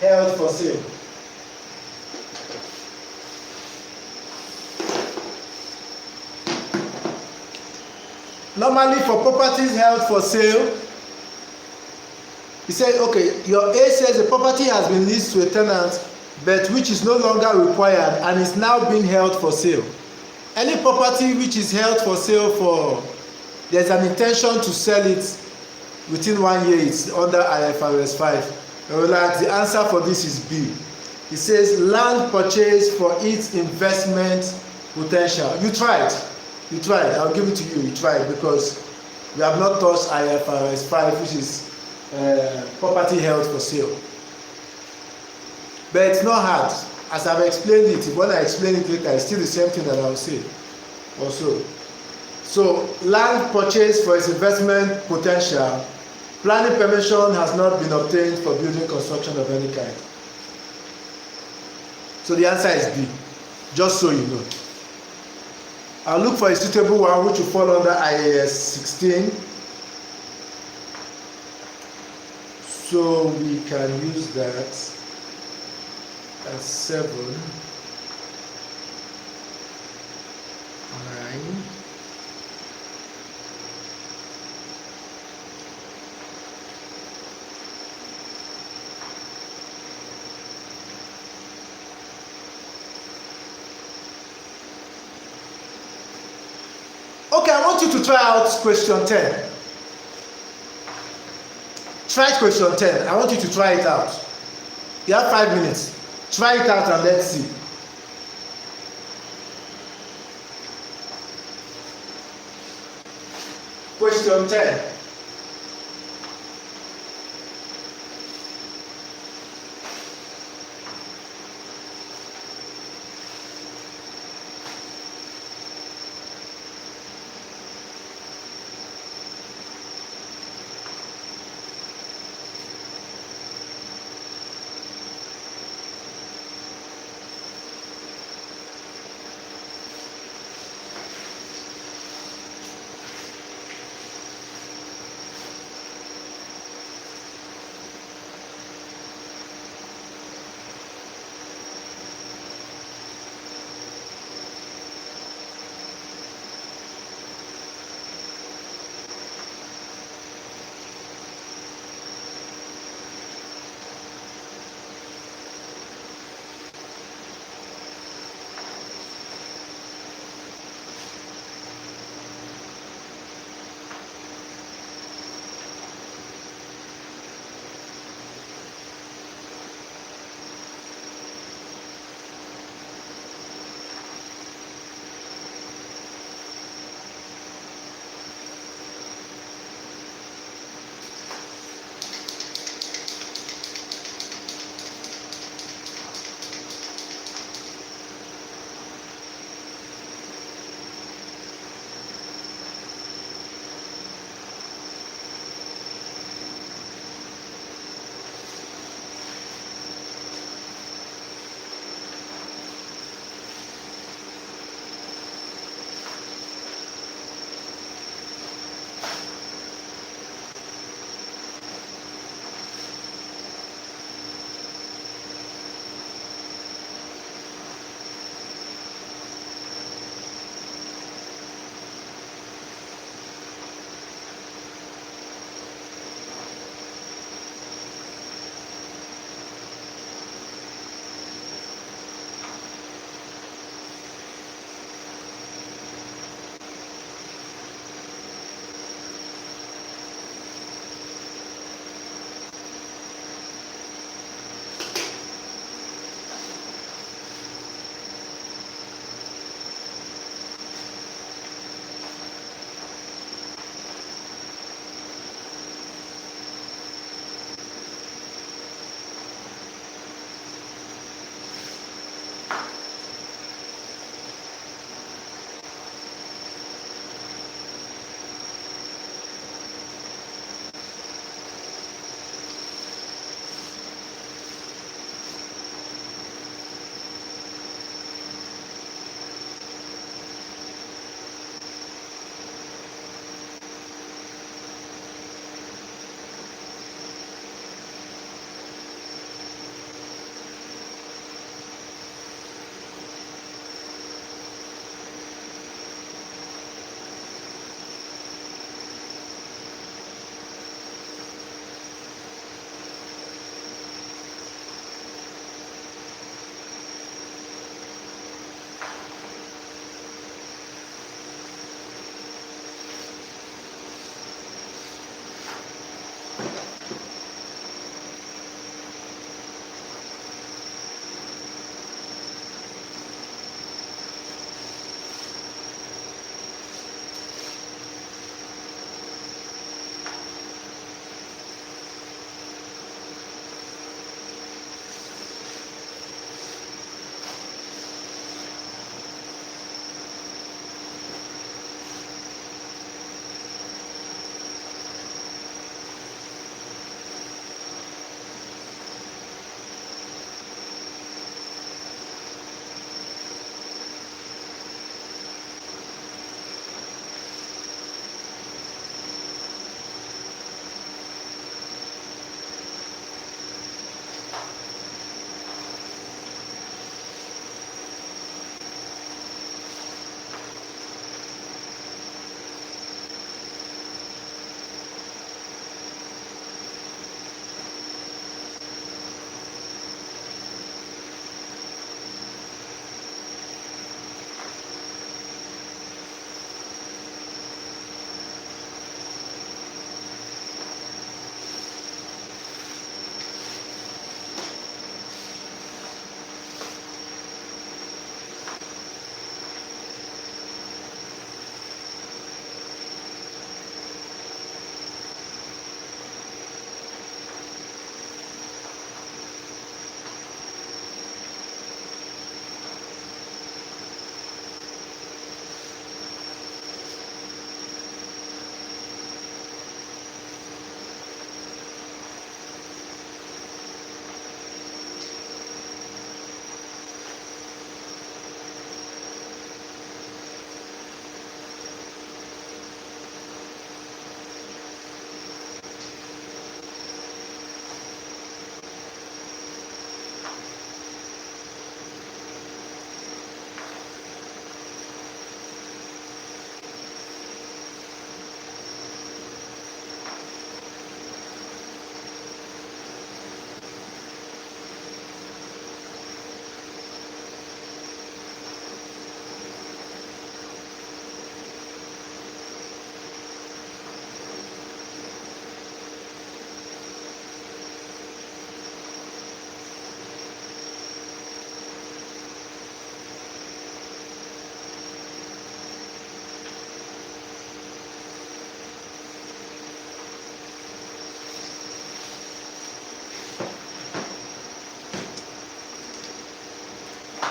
held for sale. Normally for properties held for sale, he said, okay, your A says the property has been leased to a tenant, but which is no longer required and is now being held for sale. Any property which is held for sale there's an intention to sell it within 1 year, it's under IFRS 5. Like the answer for this is B. It says land purchase for its investment potential. You tried. I'll give it to you. You tried because we have not touched IFRS 5, which is property held for sale. But it's not hard. As I've explained it, when I explain it later, it's still the same thing that I'll say also. So land purchase for its investment potential, planning permission has not been obtained for building construction of any kind. So the answer is B, just so you know. I'll look for a suitable one which will fall under IAS 16. So we can use that as 7, 9. Okay, I want you to try out question 10. Try question 10. I want you to try it out. You have 5 minutes. Try it out and let's see. Question 10.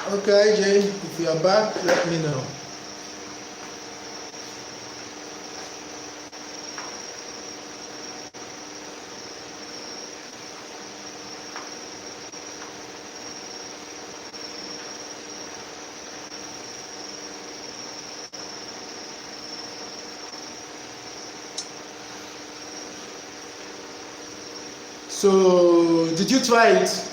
Okay, Jay, if you are back, let me know. So, did you try it?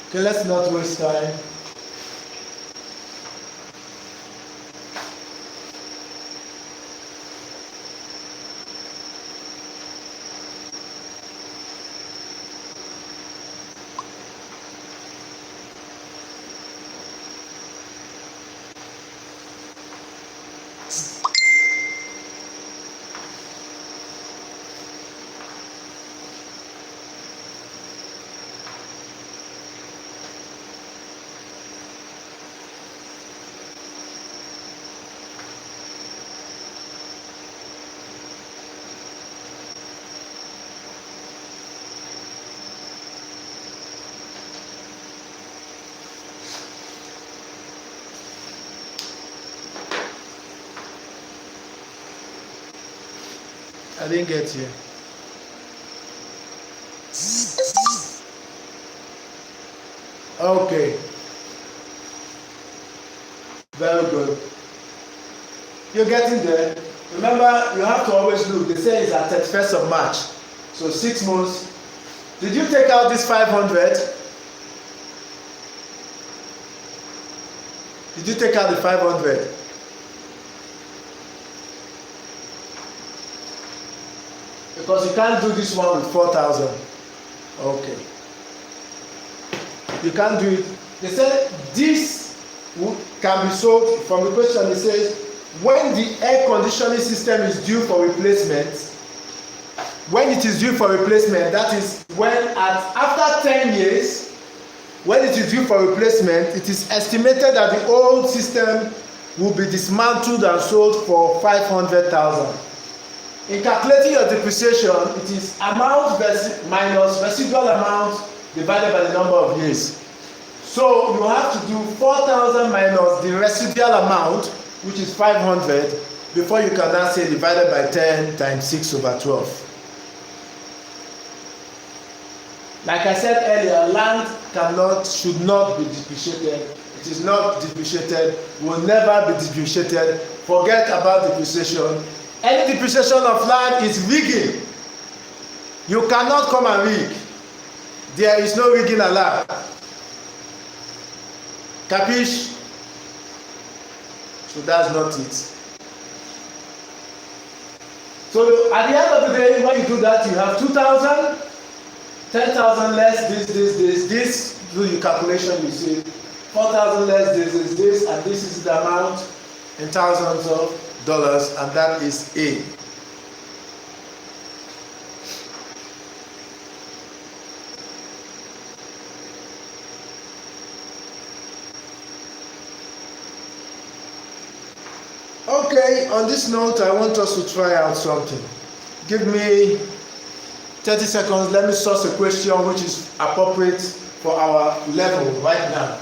Okay, let's not waste time. I didn't get you. Okay. Very good. You're getting there. Remember, you have to always look. They say it's at 31st of March. So 6 months. Did you take out this 500? Did you take out the 500? Because you can't do this one with 4,000. Okay. You can't do it. They said this can be sold. From the question it says, when the air conditioning system is due for replacement, when it is due for replacement, that is when after 10 years, when it is due for replacement, it is estimated that the old system will be dismantled and sold for 500,000. In calculating your depreciation, it is amount minus residual amount divided by the number of years. So you have to do 4,000 minus the residual amount, which is 500, before you can now say divided by 10 times 6 over 12. Like I said earlier, land should not be depreciated. It is not depreciated, will never be depreciated. Forget about depreciation. Any depreciation of land is rigging. You cannot come and rig. There is no rigging allowed. Capiche? So that's not it. So at the end of the day, when you do that, you have 2,000, 10,000 less this. Do your calculation, you see 4,000 less this, and this is the amount in thousands of dollars, and that is A. Okay, on this note, I want us to try out something. Give me 30 seconds. Let me source a question which is appropriate for our level right now.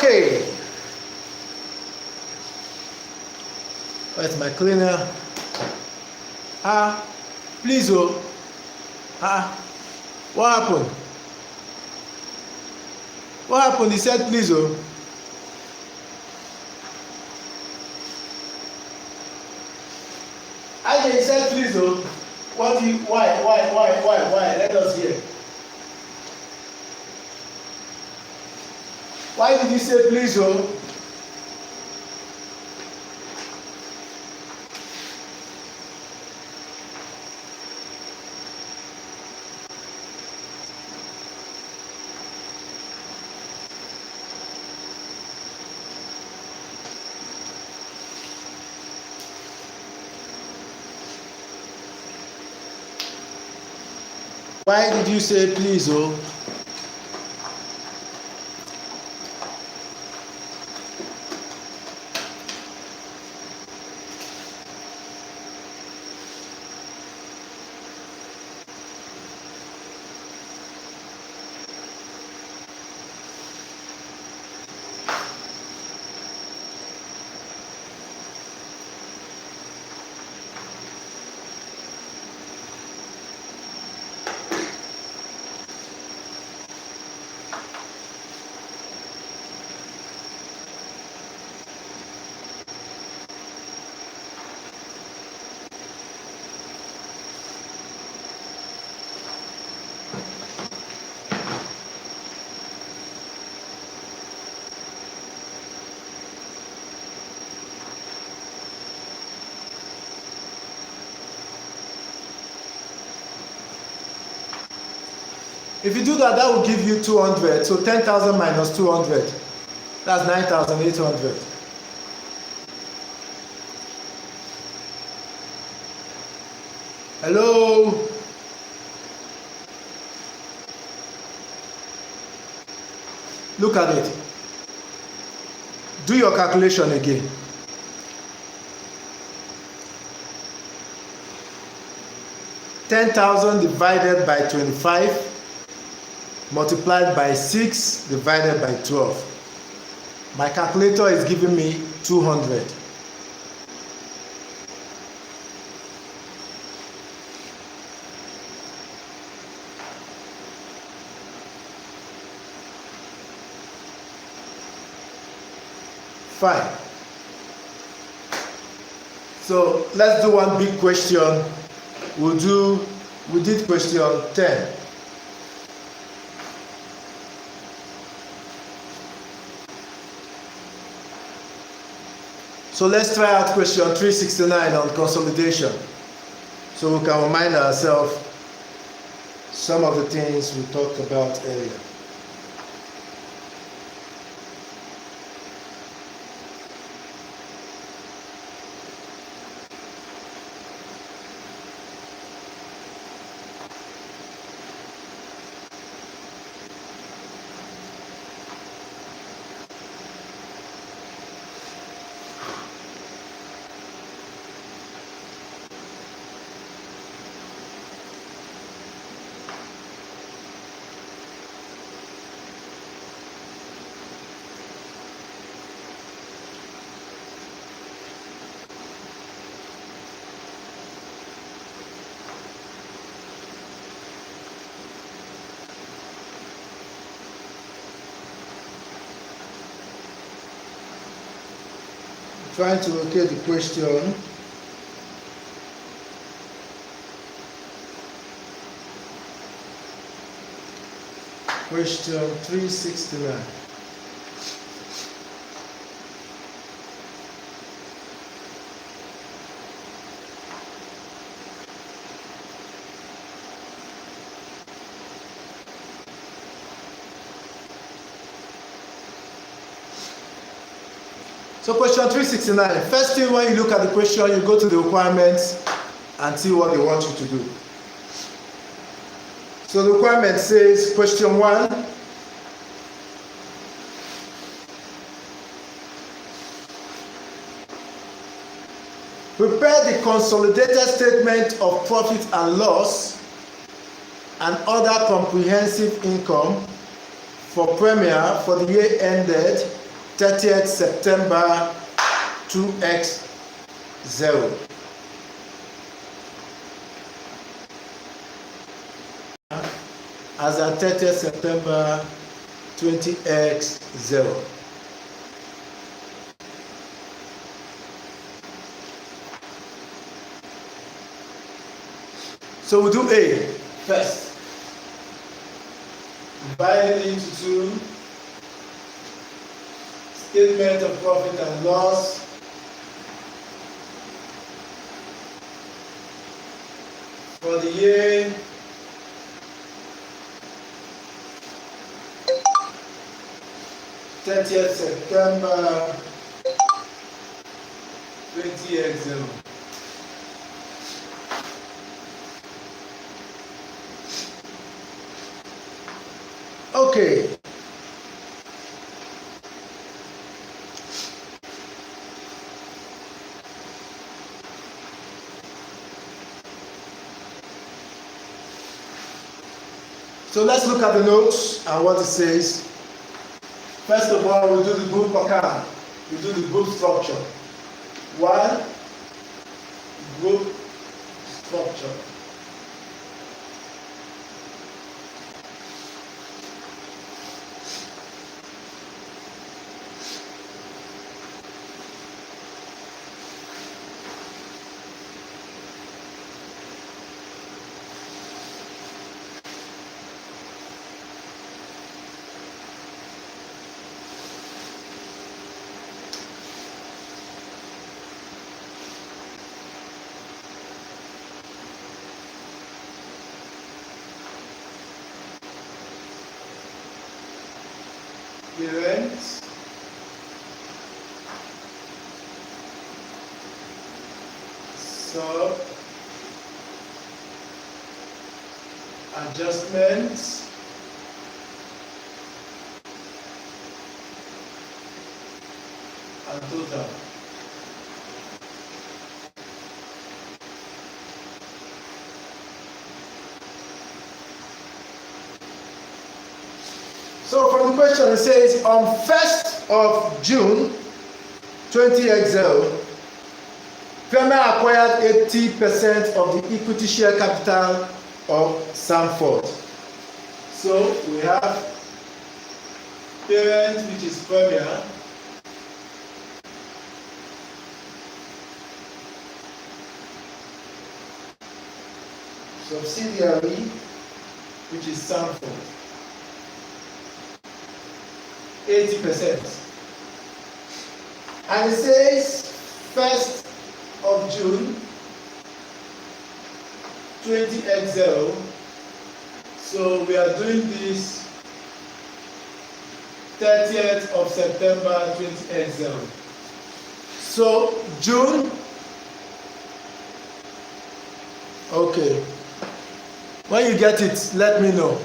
Okay. Where's my cleaner? Please, oh. What happened? What happened? He said, please, oh. He said, please, oh. What do you, why? Let us hear. Why did you say, please, oh? Why did you say please, oh? If you do that, that will give you 200. So 10,000 minus 200. That's 9,800. Hello? Look at it. Do your calculation again. $10,000 divided by 25 multiplied by 6 divided by 12. My calculator is giving me 200. Fine. So let's do one big question. We did question 10. So let's try out question 369 on consolidation. So we can remind ourselves some of the things we talked about earlier. Trying to locate the question. Question 369. So question 369, first thing when you look at the question, you go to the requirements and see what they want you to do. So the requirement says, question 1, prepare the consolidated statement of profit and loss and other comprehensive income for Premier for the year ended 30th September 2x0. As at 30th September 20x0. So we do A first. Divide it into two. Statement of profit and loss. For the year 30th September 20x0. Okay. So let's look at the notes and what it says. First of all, we'll do the group account. We'll do the group structure. One, group structure. Parents, sub, adjustments, and total. So from the question it says on 1st of June 20x0, Premier acquired 80% of the equity share capital of Samford. So we have parent, which is Premier, subsidiary, which is Samford. 80%. And it says 1st of June 20x0. So we are doing this 30th of September 20x0. So June. Okay. When you get it, let me know.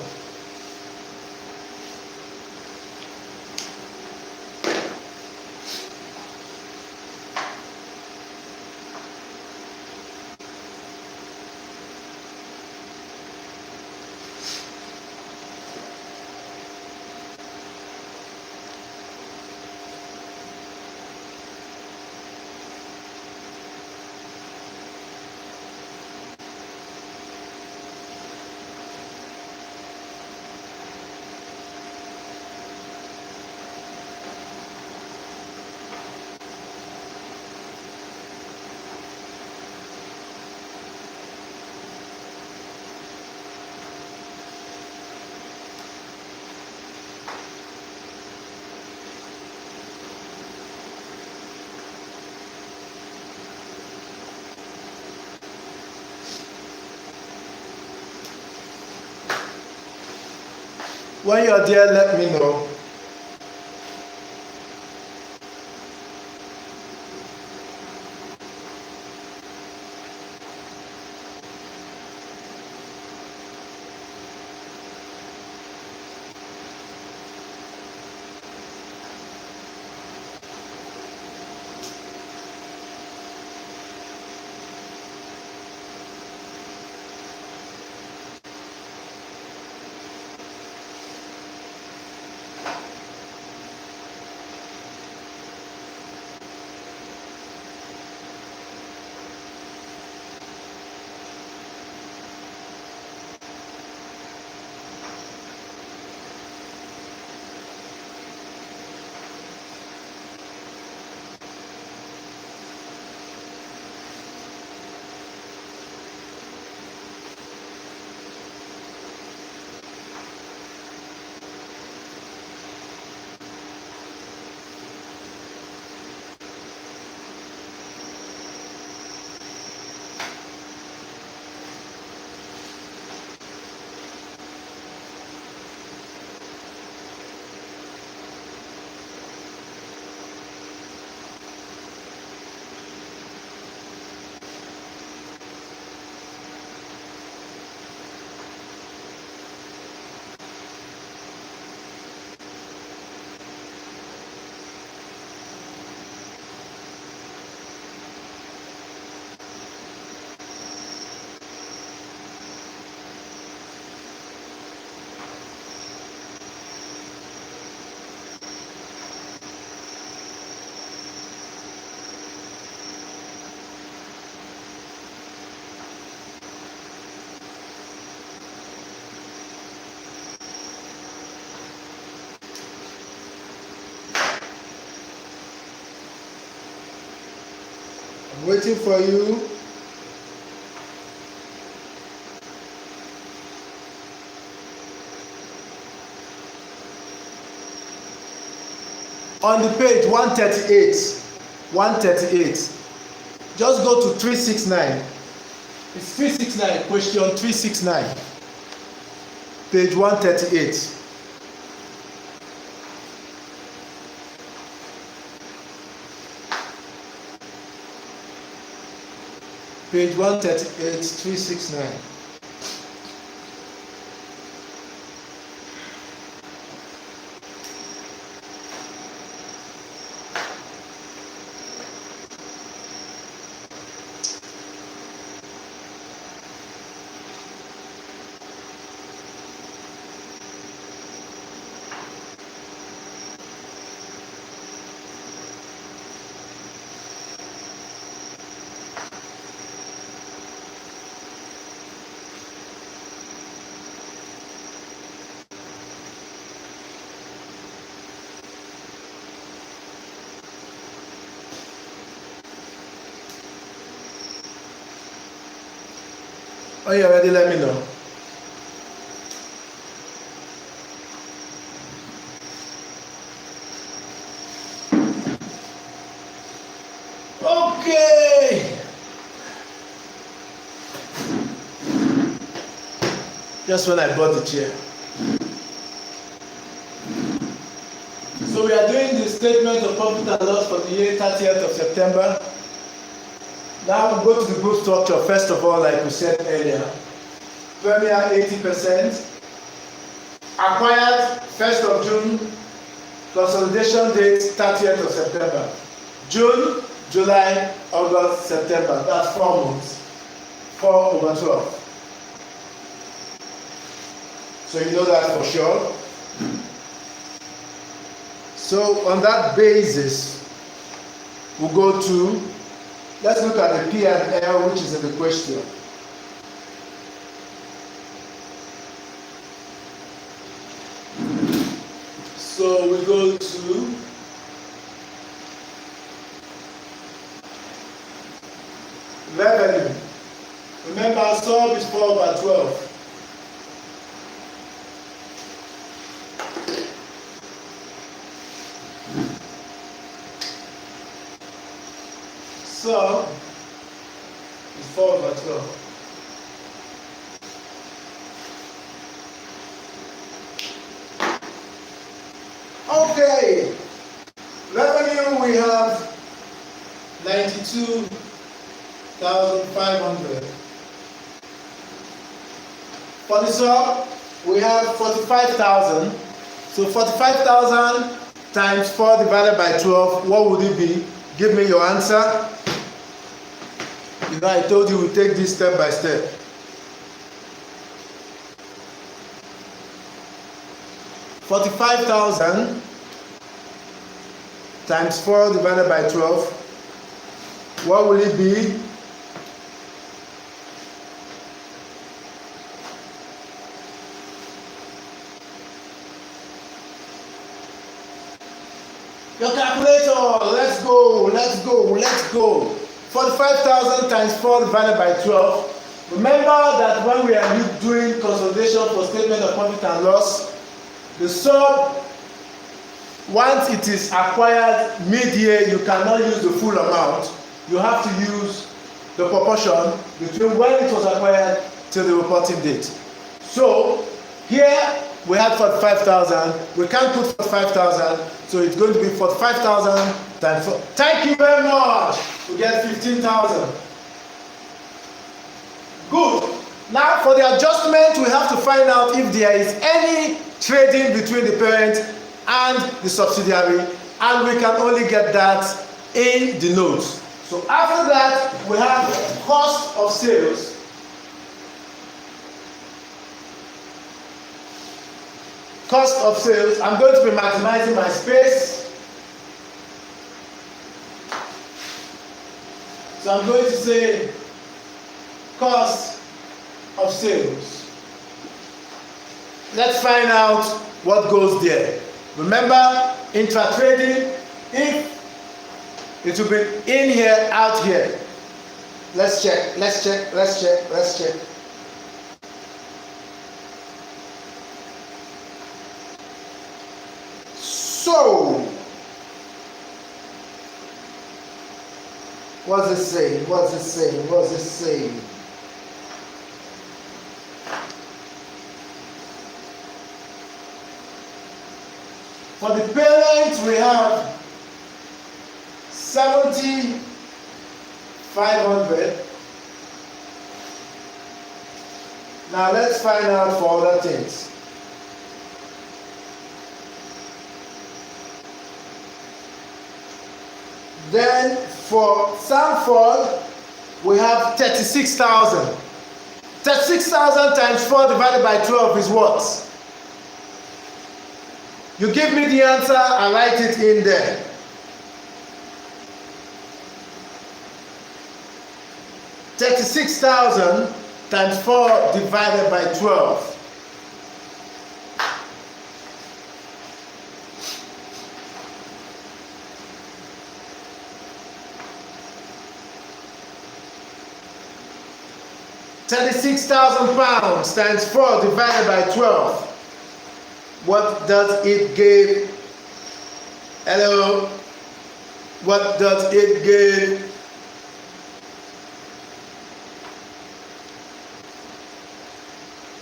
When you're there, let me know. I'm waiting for you. On the page 138, just go to 369. It's 369, question 369, page 138. Page 138, 369. When you're ready, let me know. Okay. Just when I bought the chair. So we are doing the statement of profit and loss for the year 30th of September. Now we'll go to the group structure. First of all, like we said earlier, Premier 80%, acquired 1st of June, consolidation date 30th of September. June, July, August, September. That's 4 months. 4/12. So you know that for sure. So on that basis, we'll go to, let's look at the P&L, which is in the question. So we go to revenue. Remember, sum is 4/12. So it's 4/12. Okay. Revenue, we have 92,500. For the sum, we have 45,000. So 45,000 times 4 divided by 12, what would it be? Give me your answer. You know, I told you we take this step by step. $45,000 times 4 divided by 12. What will it be? Your calculator, let's go, let's go, let's go. 45,000 times 4 divided by 12. Remember that when we are doing consolidation for statement of profit and loss, the sum, once it is acquired mid-year, you cannot use the full amount. You have to use the proportion between when it was acquired till the reporting date. So here we had 45,000. We can't put 45,000, so it's going to be 45,000 times 4. Thank you very much. We get 15,000. Good. Now for the adjustment, we have to find out if there is any trading between the parent and the subsidiary, and we can only get that in the notes. So after that, we have cost of sales. Cost of sales. I'm going to be maximizing my space. So I'm going to say cost of sales. Let's find out what goes there. Remember, intra-trading, if it will be in here, out here. Let's check. So, what's it saying? For the parents, we have 70,500. Now let's find out for other things. Then for Sanford, we have 36,000. 36,000 times 4 divided by 12 is what? You give me the answer, I write it in there. $36,000 times 4 divided by 12. £36,000 times 4 divided by 12. What does it give? Hello? What does it give?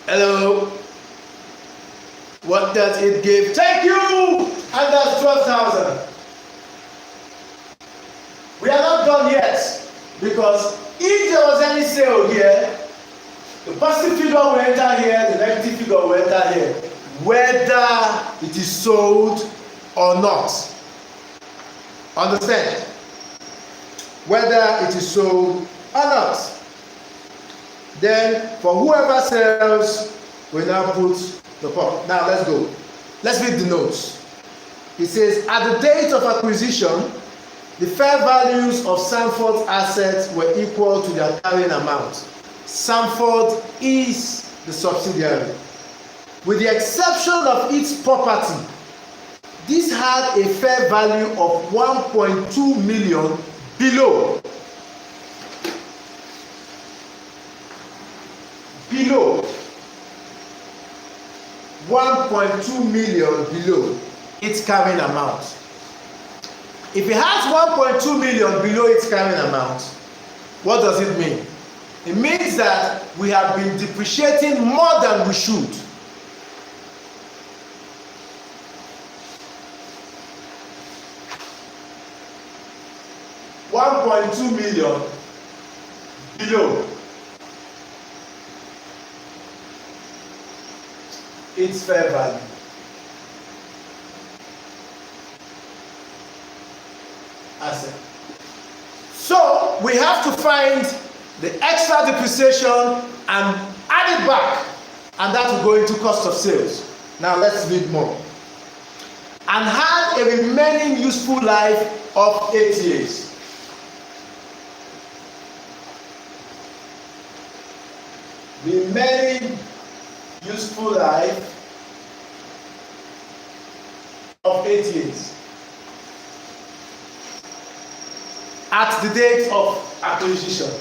Hello? What does it give? Thank you! And that's 12,000. We are not done yet, because if there was any sale here, the positive figure will enter here, the negative figure will enter here, whether it is sold or not. Understand? Whether it is sold or not. Then, for whoever sells, we now put the pop. Now, let's go. Let's read the notes. It says, at the date of acquisition, the fair values of Sanford's assets were equal to their carrying amount. Sanford is the subsidiary. With the exception of its property, this had a fair value of 1.2 million below 1.2 million below its carrying amount. If it has 1.2 million below its carrying amount, what does it mean? It means that we have been depreciating more than we should. $1.2 million below its fair value. Asset. So we have to find the extra depreciation and add it back, and that will go into cost of sales. Now let's read more. And had a remaining useful life of 8 years. Remaining useful life of 8 years. At the date of acquisition.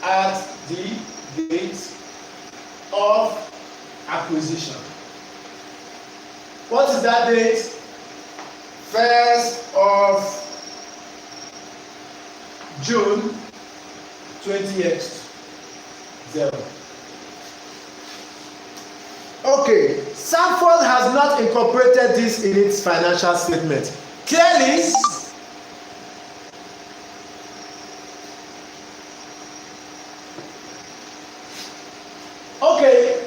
At the date of acquisition. What is that date? 1st of June 20x0. Okay, Sanford has not incorporated this in its financial statement. Clearly, okay,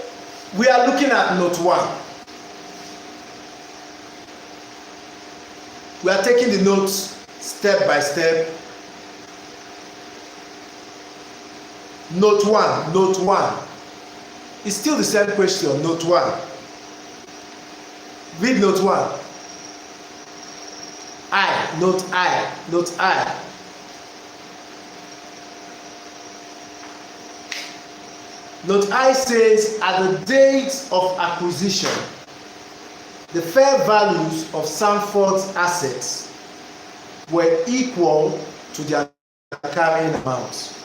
we are looking at note 1. We are taking the notes step by step. Note 1. It's still the same question, note 1. Read note 1. Note I. Note I says, at the date of acquisition, the fair values of Sanford's assets were equal to their carrying amounts.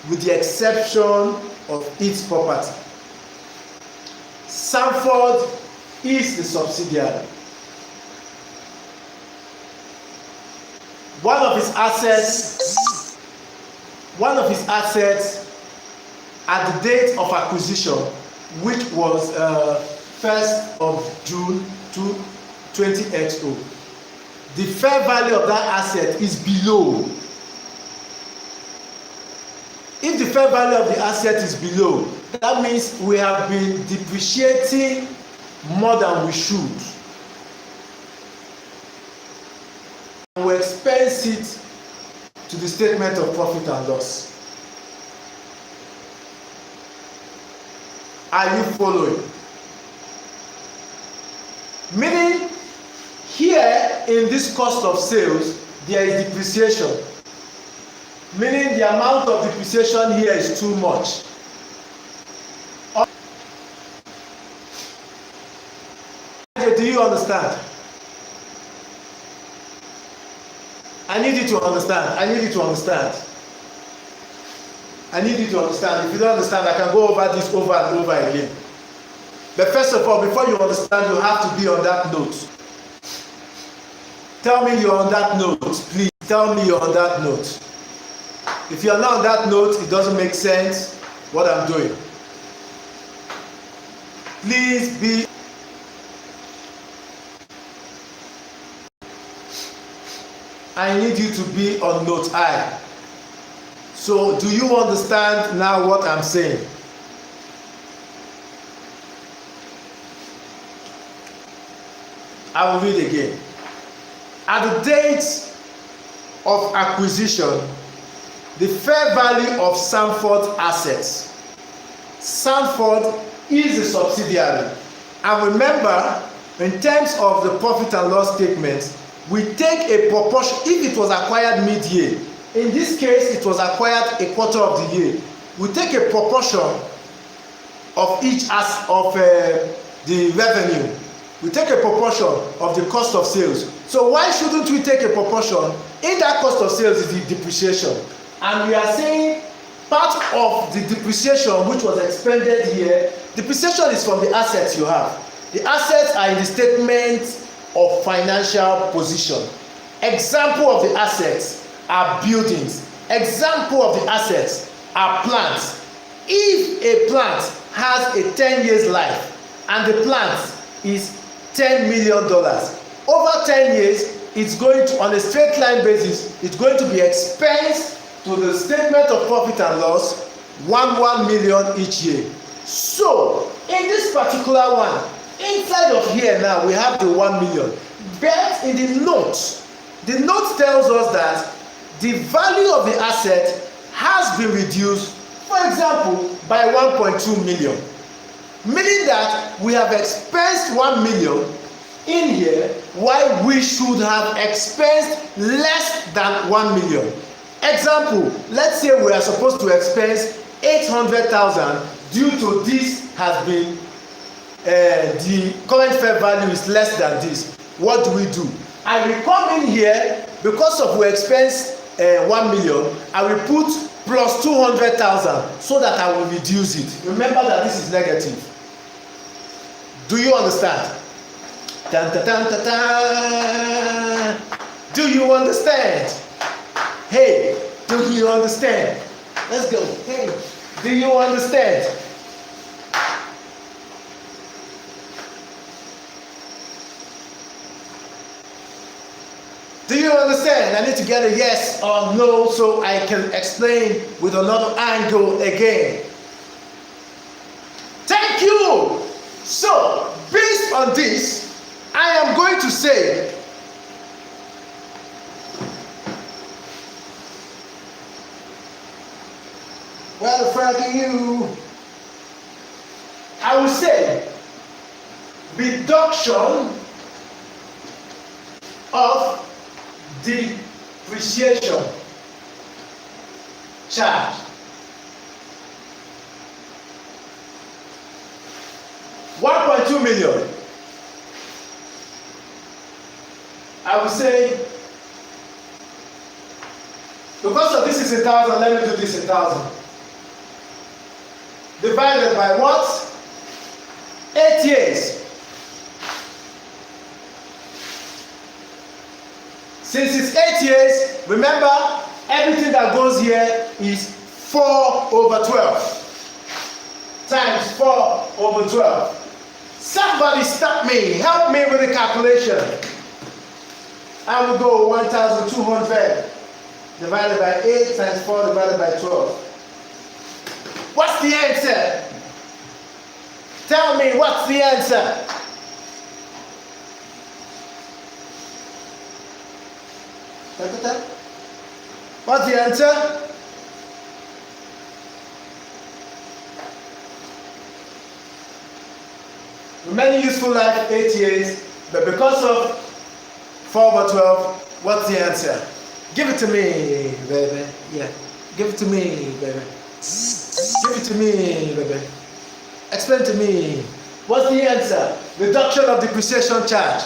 with the exception of its property. Sanford is the subsidiary. One of his assets at the date of acquisition, which was 1st of June 2080, the fair value of that asset is below. If the fair value of the asset is below, that means we have been depreciating more than we should. We expense it to the statement of profit and loss. Are you following? Meaning, here in this cost of sales, there is depreciation. Meaning the amount of depreciation here is too much. Do you understand? I need you to understand. I need you to understand. I need you to understand. If you don't understand, I can go over this over and over again. But first of all, before you understand, you have to be on that note. Tell me you're on that note, please. Tell me you're on that note. If you're not on that note, it doesn't make sense what I'm doing. Please be. I need you to be on note I. So, do you understand now what I'm saying? I will read again. At the date of acquisition, the fair value of Sanford assets. Sanford is a subsidiary. And remember, in terms of the profit and loss statement, we take a proportion. If it was acquired mid-year, in this case it was acquired a quarter of the year, we take a proportion of each the revenue. We take a proportion of the cost of sales. So why shouldn't we take a proportion? In that cost of sales is the depreciation, and we are saying part of the depreciation which was expended here, depreciation is from the assets you have. The assets are in the statement of financial position. Example of the assets are buildings. Example of the assets are plants. If a plant has a 10 years life and the plant is $10 million, over 10 years it's going to, on a straight line basis, it's going to be expensed to the statement of profit and loss 1 million each year. So in this particular one, inside of here now we have the 1 million, but in the note tells us that the value of the asset has been reduced, for example, by 1.2 million, meaning that we have expensed 1 million in here while we should have expensed less than 1 million. Example, let's say we are supposed to expense 800,000 due to this has been the current fair value is less than this. What do? I will come in here, because of we expense 1 million, I will put plus 200,000 so that I will reduce it. Remember that this is negative. Do you understand? Dun, dun, dun, dun, dun. Do you understand? Hey, do you understand? Let's go. Hey, do you understand? Do you understand? I need to get a yes or no so I can explain with another angle again. Thank you. So, based on this, I am going to say well, Frankie, I will say reduction of depreciation charge. $1.2 million. I will say, because of this is 1,000, let me do this 1,000. divided by what? 8 years. Since it's 8 years, remember, everything that goes here is 4 over 12 times 4 over 12. Somebody stop me, help me with the calculation. I will go 1,200 divided by 8 times 4 divided by 12. What's the answer? Tell me, what's the answer? What's the answer? Remaining useful life 8 years, but because of 4 over 12, what's the answer? Give it to me, baby. Yeah, give it to me, baby. Give it to me, baby. Explain to me. What's the answer? Reduction of depreciation charge.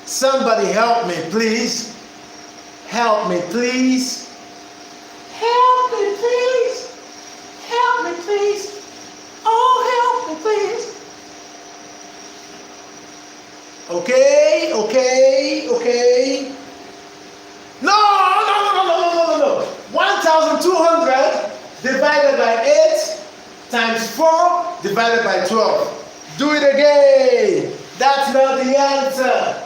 Somebody help me, please. Help me, please. Help me, please. Help me, please. Oh, help me, please. Okay. No. 1,200 divided by 8 times 4 divided by 12. Do it again. That's not the answer.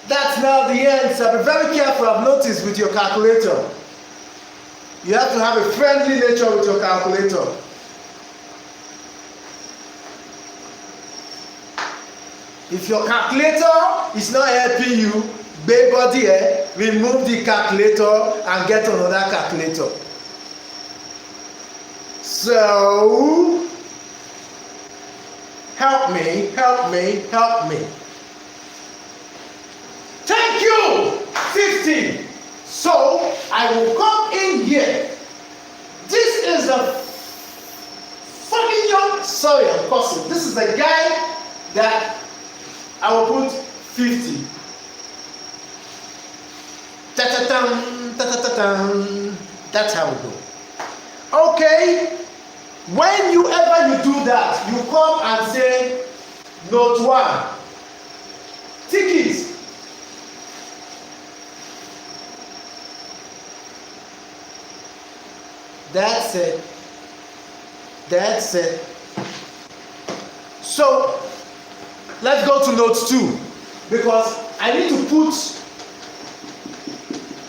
That's not the answer. Be very careful, I've noticed, with your calculator. You have to have a friendly nature with your calculator. If your calculator is not helping you, baby, remove the calculator and get another calculator. So, help me. Thank you! 50. So, I will come in here. This is a fucking young, sorry, I'm cussing. This is the guy that I will put 50. That's how we go. Okay. Whenever you do that, you come and say, note 1. Tickets. That's it. So, let's go to note 2, because I need to put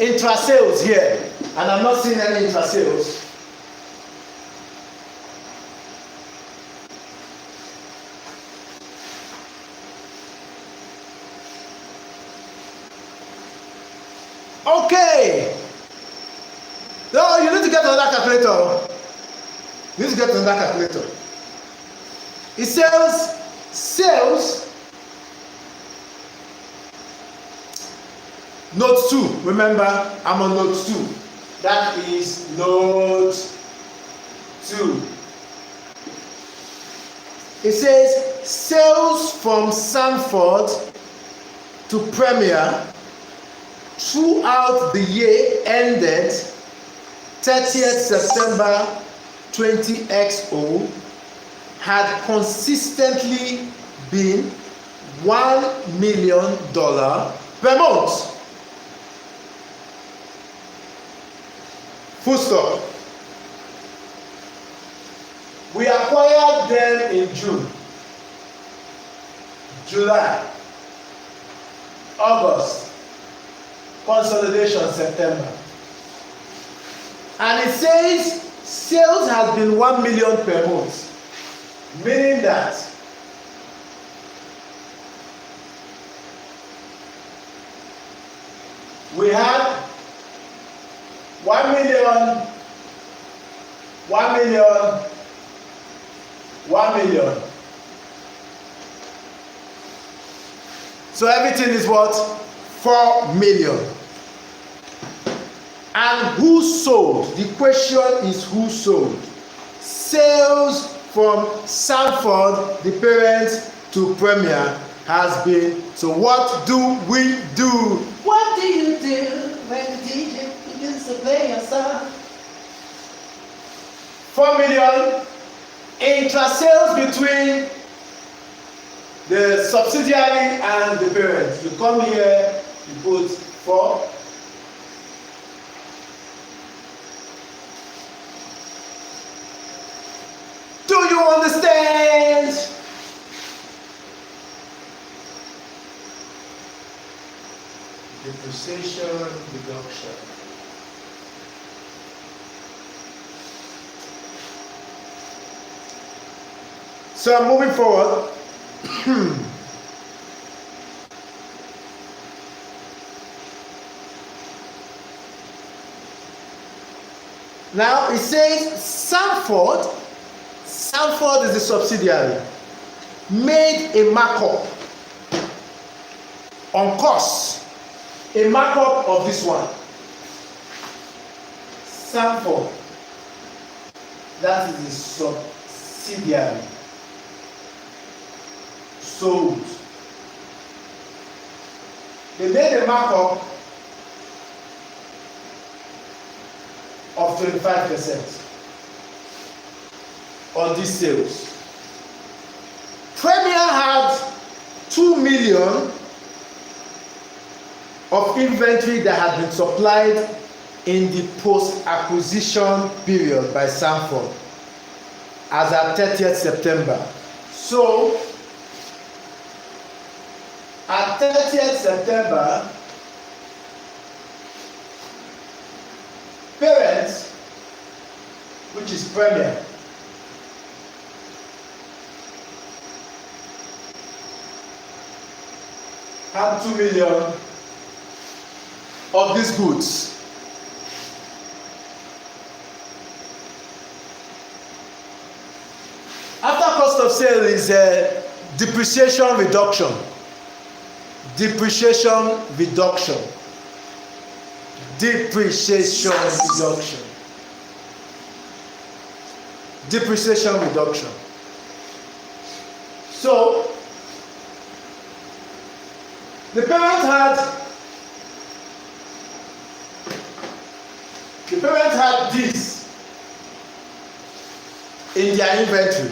intra-sales here, and I'm not seeing any intra-sales. Okay. No, you need to get another calculator. It says sales. Note 2. Remember, I'm on note 2. That is note 2. It says sales from Sanford to Premier throughout the year ended 30th September 20XO had consistently been $1 million per month. Full stop. We acquired them in June, July, August, consolidation September. And it says sales has been 1 million per month, meaning that we had 1 million, 1 million, 1 million. So everything is what? 4 million. And who sold? The question is who sold? Sales from Sanford, the parent, to Premier has been. So what do we do? What do you do when the DJ begins to play your song? 4 million intra-sales between the subsidiary and the parent. You come here, you put 4. Do you understand? Depreciation reduction. So I'm moving forward. Now it says Sanford is the subsidiary, made a markup on cost, a markup of this one. Sanford, that is the subsidiary, sold. They made a markup of 25% on these sales. Premier had 2 million of inventory that had been supplied in the post-acquisition period by Sanford as at 30th September. So, at 30th September, parents, which is Premier, had 2 million of these goods. After cost of sale is depreciation reduction. Depreciation reduction. Depreciation reduction. Depreciation reduction. So, the parent had this in their inventory.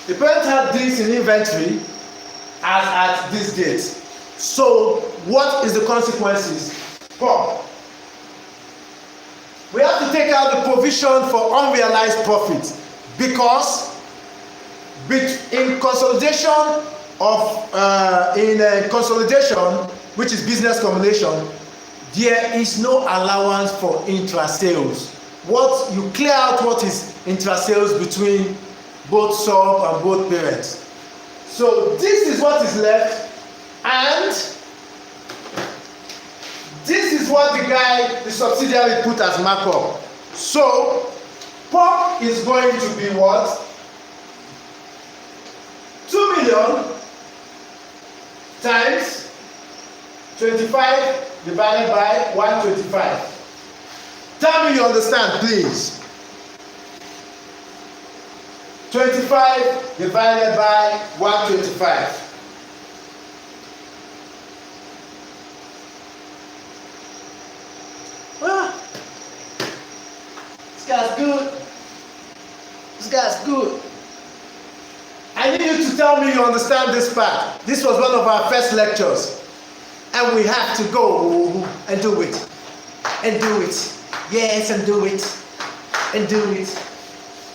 The parent had this in inventory as at this date. So, what is the consequences? Well, we have to take out the provision for unrealized profit, because in consolidation which is business combination, there is no allowance for intra-sales. What you clear out what is intra-sales between both sub and both parents. So this is what is left, and this is what the subsidiary put as markup. So POP is going to be what? 2 million times 25 divided by 125. Tell me you understand, please. 25 divided by 125. This guy's good. This guy's good. I need you to tell me you understand this part. This was one of our first lectures. And we have to go and do it. And do it. Yes, and do it. And do it.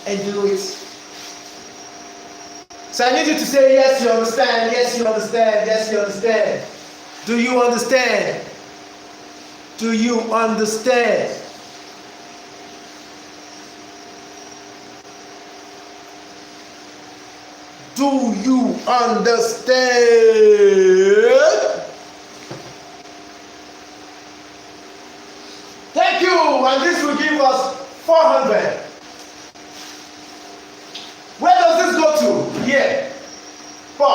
And do it. So I need you to say, yes, you understand. Yes, you understand. Yes, you understand. Do you understand? Do you understand? Do you understand? Thank you. And this will give us 400. Where does this go to? Here. 4.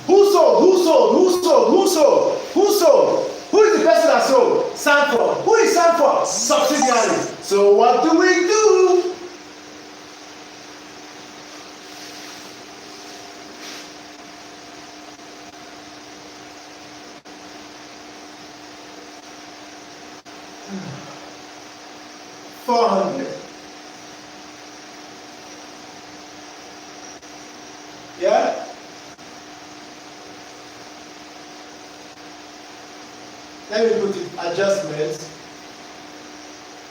Who sold? Who sold? Who sold? Who sold? Who sold? Who is the person that sold? Sanford. Who is Sanford? Subsidiary. So what do we do? 400. Yeah? Let me put it adjustments.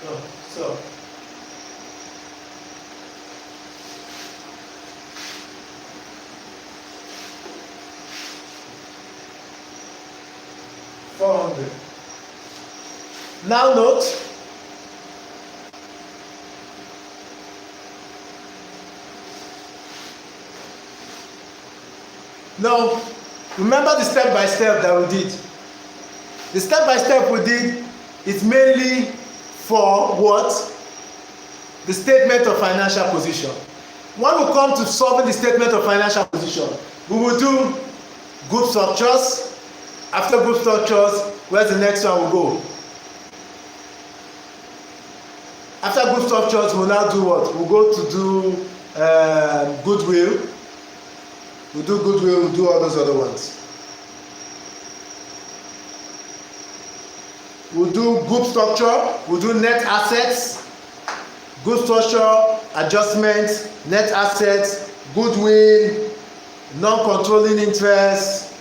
Oh, so 400. Now note, now remember the step by step that we did. The step by step we did is mainly for what? The statement of financial position. When we come to solving the statement of financial position, we will do group structures. After group structures, where's the next one we go? After group structures, we'll now do what? We'll go to do goodwill. We'll do goodwill, we'll do all those other ones. We'll do group structure, we'll do net assets, group structure, adjustments, net assets, goodwill, non-controlling interest,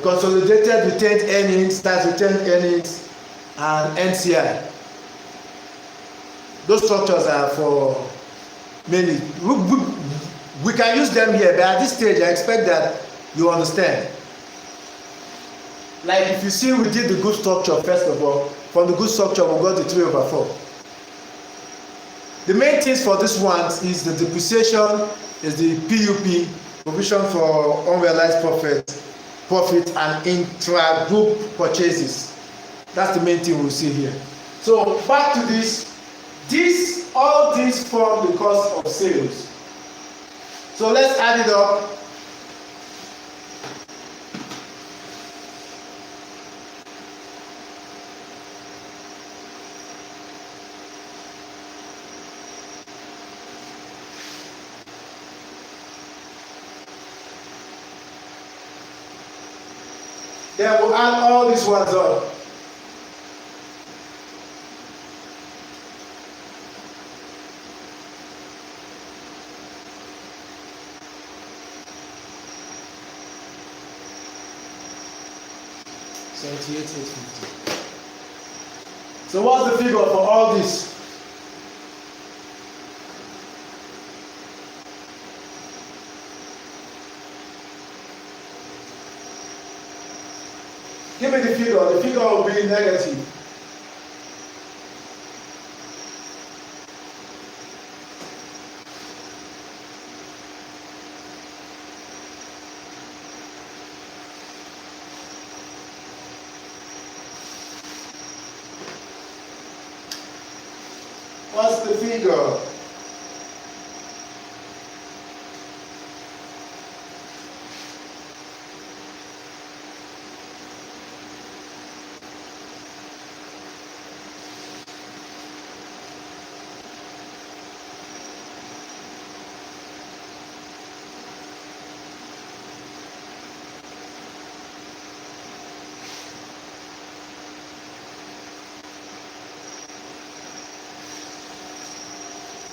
consolidated retained earnings, tax retained earnings, and NCI. Those structures are for mainly, we can use them here, but at this stage I expect that you understand. Like if you see, we did the group structure first of all. From the group structure we got the 3/4. The main things for this one is the depreciation, is the PUP, provision for unrealized profit and intra-group purchases. That's the main thing we'll see here. So back to this. All these form the cost of sales. So let's add it up. Then we'll add all these ones up. $78,850. So what's the figure for all this? Give me the figure. The figure will be negative. What's the figure?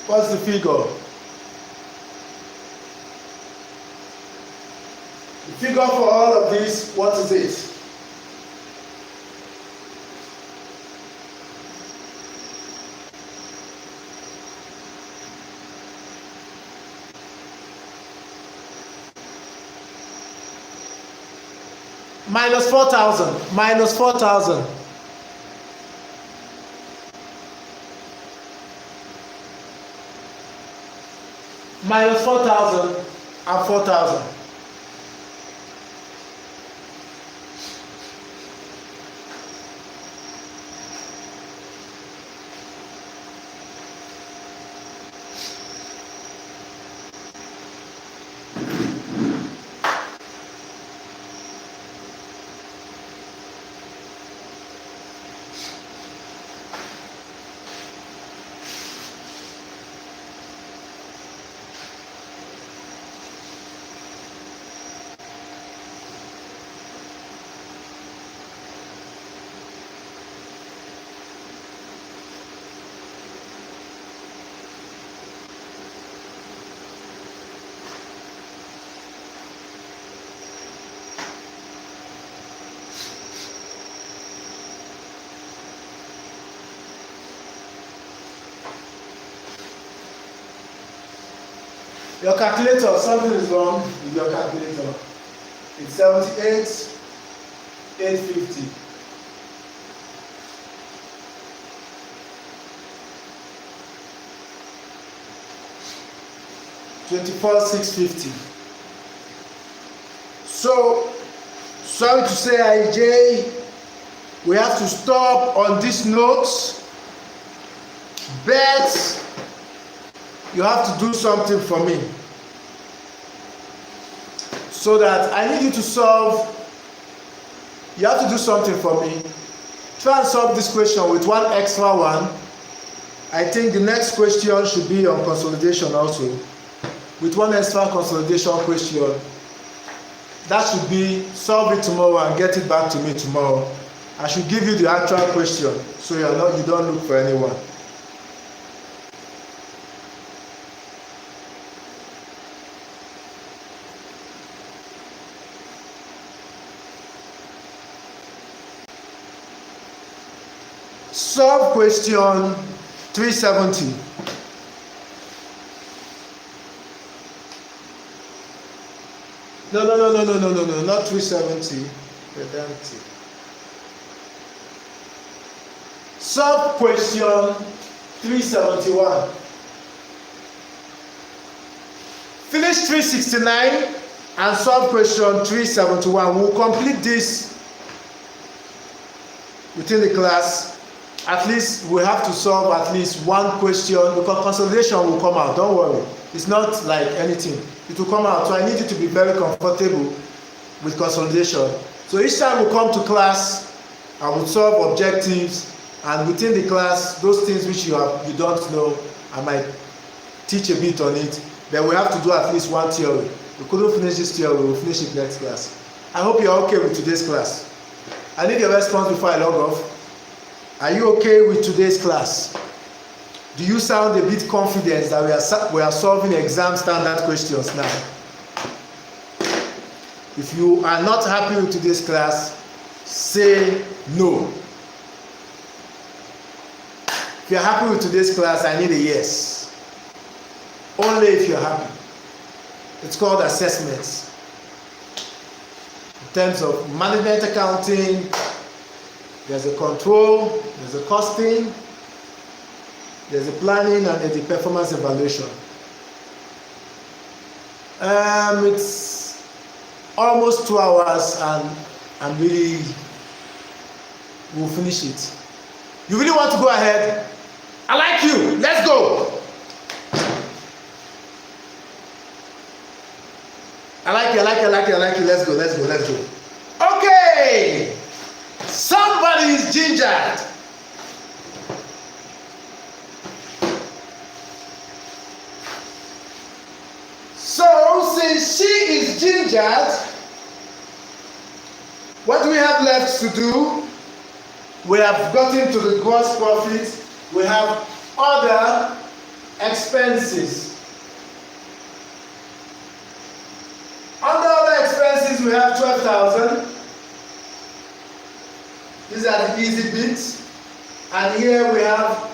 What's the figure? The figure for all of this, what is it? Minus 4,000. Minus 4,000. Minus 4,000 and 4,000. Your calculator, something is wrong with your calculator. It's 78,850. $24,650. So, sorry to say, IJ, we have to stop on this note, but you have to do something for me. So that I need you to solve, you have to do something for me. Try and solve this question with one extra one. I think the next question should be on consolidation also. With one extra consolidation question. That should be, solve it tomorrow and get it back to me tomorrow. I should give you the actual question so you don't look for anyone. Solve question 370. No, not 370. Redemptive. Solve question 371. Finish 369 and solve question 371. We'll complete this within the class. At least we have to solve at least one question because consolidation will come out. Don't worry. It's not like anything. It will come out. So I need you to be very comfortable with consolidation. So each time we come to class, I will solve objectives, and within the class, those things which you don't know, I might teach a bit on it. But we have to do at least one theory. We couldn't finish this theory. We'll finish it next class. I hope you're okay with today's class. I need your response before I log off. Are you okay with today's class? Do you sound a bit confident that we are solving exam standard questions now? If you are not happy with today's class, say no. If you're happy with today's class, I need a yes. Only if you're happy. It's called assessments. In terms of management accounting, there's a control, there's a costing, there's a planning, and there's a performance evaluation. It's almost 2 hours, and I'm really, we'll finish it. You really want to go ahead? I like you. Let's go. I like you. Let's go. Okay. Somebody is gingered. So, since she is gingered, what do we have left to do? We have gotten to the gross profit. We have other expenses. Under other expenses, we have 12,000. These are the easy bits. And here we have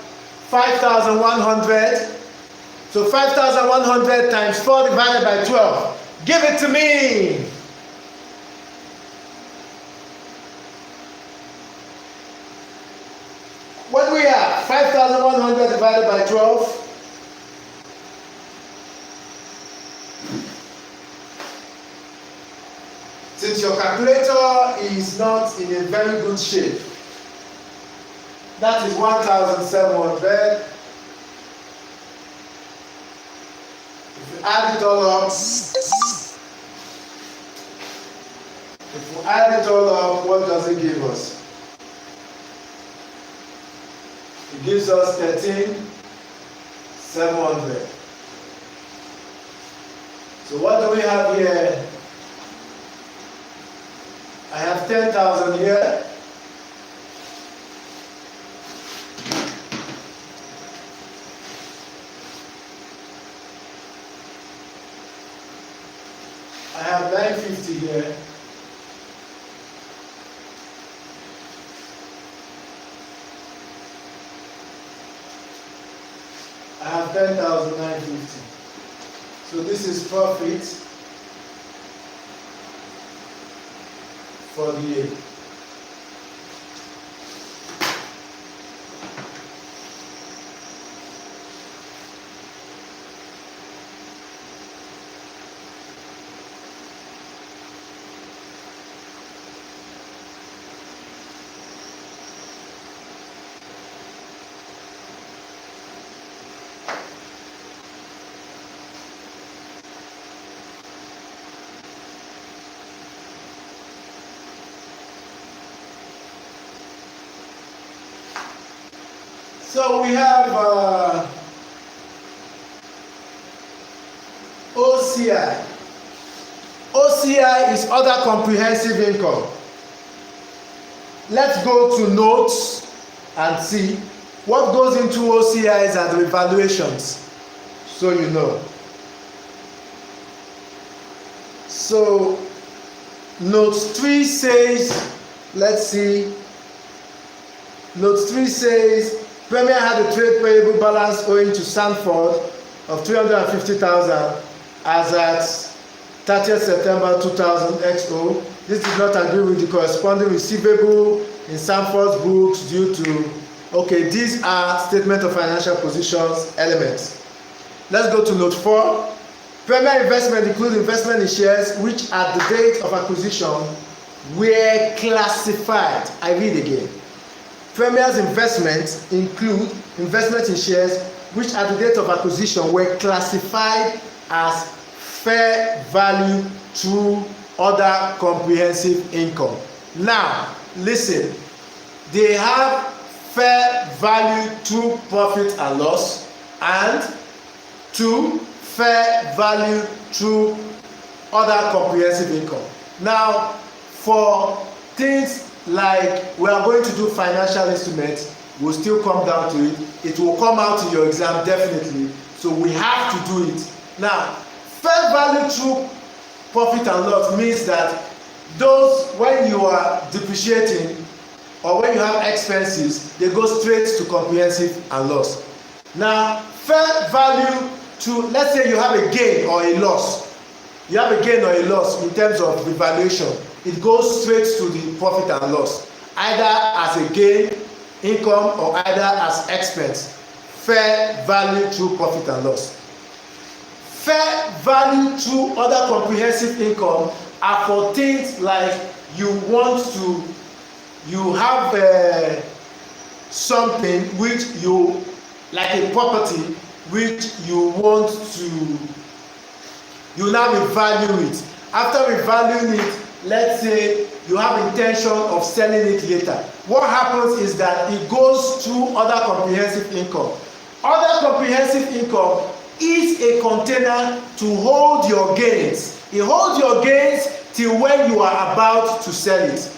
5,100. So 5,100 times 4 divided by 12. Give it to me. What do we have? 5,100 divided by 12. Since your calculator is not in a very good shape, that is 1,700. If you add it all up, what does it give us? It gives us 13,700. So what do we have here? I have 10,000 here. I have 950 here. I have 10,950. So this is profit for the year. So we have OCI. OCI is other comprehensive income. Let's go to notes and see what goes into OCIs and revaluations, so you know. So note 3 says, let's see, note 3 says Premier had a trade payable balance owing to Sanford of 350,000 as at 30th September 2000 XO. This did not agree with the corresponding receivable in Sanford's books due to, okay, these are statement of financial positions elements. Let's go to note 4. Premier investment include investment in shares which at the date of acquisition were classified. I read again. Premier's investments include investment in shares which at the date of acquisition were classified as fair value through other comprehensive income. Now, listen, they have fair value through profit and loss and to fair value through other comprehensive income. Now, for things like we are going to do financial instruments, we'll still come down to it. It will come out in your exam definitely, so we have to do it. Now, fair value through profit and loss means that those, when you are depreciating or when you have expenses, they go straight to comprehensive and loss. Now, fair value to, let's say you have a gain or a loss. You have a gain or a loss in terms of revaluation. It goes straight to the profit and loss, either as a gain, income, or either as expense. Fair value through profit and loss. Fair value through other comprehensive income are for things like you have something which you, like a property which you want to, you now revalue it. After revaluing it, let's say you have intention of selling it later. What happens is that it goes through other comprehensive income. Other comprehensive income is a container to hold your gains. It holds your gains till when you are about to sell it.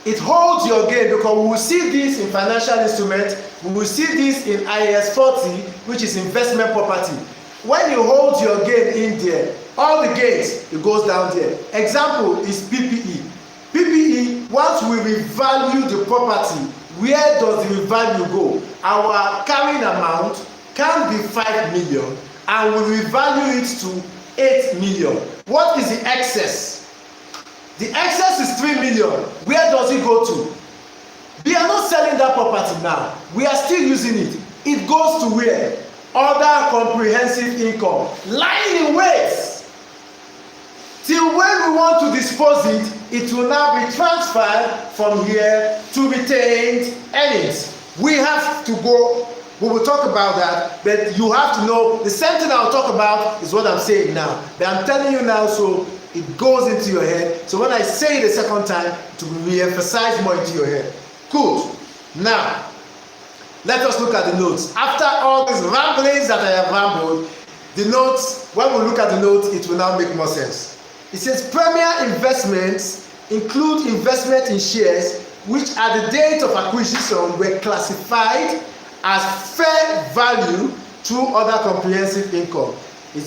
It holds your gain because we will see this in financial instruments, we will see this in IAS 40, which is investment property. When you hold your gain in there, all the gains, it goes down there. Example is PPE. PPE, once we revalue the property, where does the revalue go? Our carrying amount can be 5 million and we revalue it to 8 million. What is the excess? The excess is 3 million. Where does it go to? We are not selling that property now. We are still using it. It goes to where? Other comprehensive income. Lying in wait. Till when we want to dispose it, it will now be transferred from here to retained earnings. We have to go, we will talk about that, but you have to know, the same thing I'll talk about is what I'm saying now. But I'm telling you now so it goes into your head. So when I say it a second time, it will be re-emphasized more into your head. Good. Now, let us look at the notes. After all these ramblings that I have rambled, the notes, when we look at the notes, it will now make more sense. It says Premier investments include investment in shares which at the date of acquisition were classified as fair value through other comprehensive income.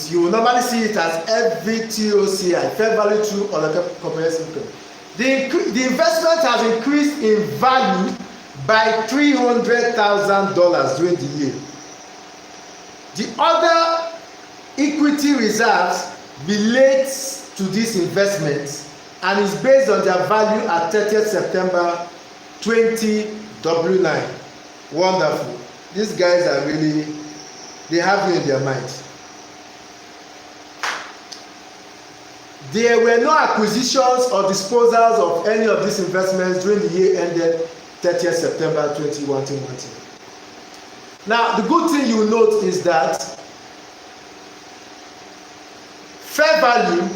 You will normally see it as FVTOCI, fair value through other comprehensive income. The investment has increased in value by $300,000 during the year. The other equity reserves relates to these investments and is based on their value at 30th September 20W9. Wonderful. These guys are really, they have me in their mind. There were no acquisitions or disposals of any of these investments during the year ended 30th September 2019. Now, the good thing you will note is that fair value,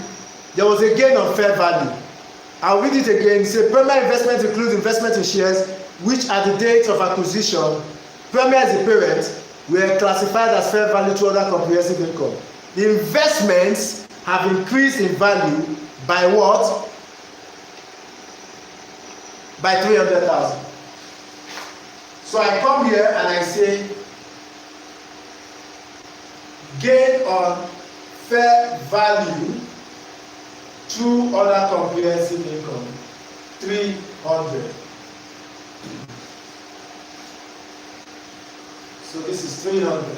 there was a gain on fair value. I'll read it again. It says primary investment includes investment in shares which at the date of acquisition, Premier as the parent, were classified as fair value to other comprehensive income. The investments have increased in value by what? By 300,000. So I come here and I say gain on fair value to other comprehensive income 300. So this is 300.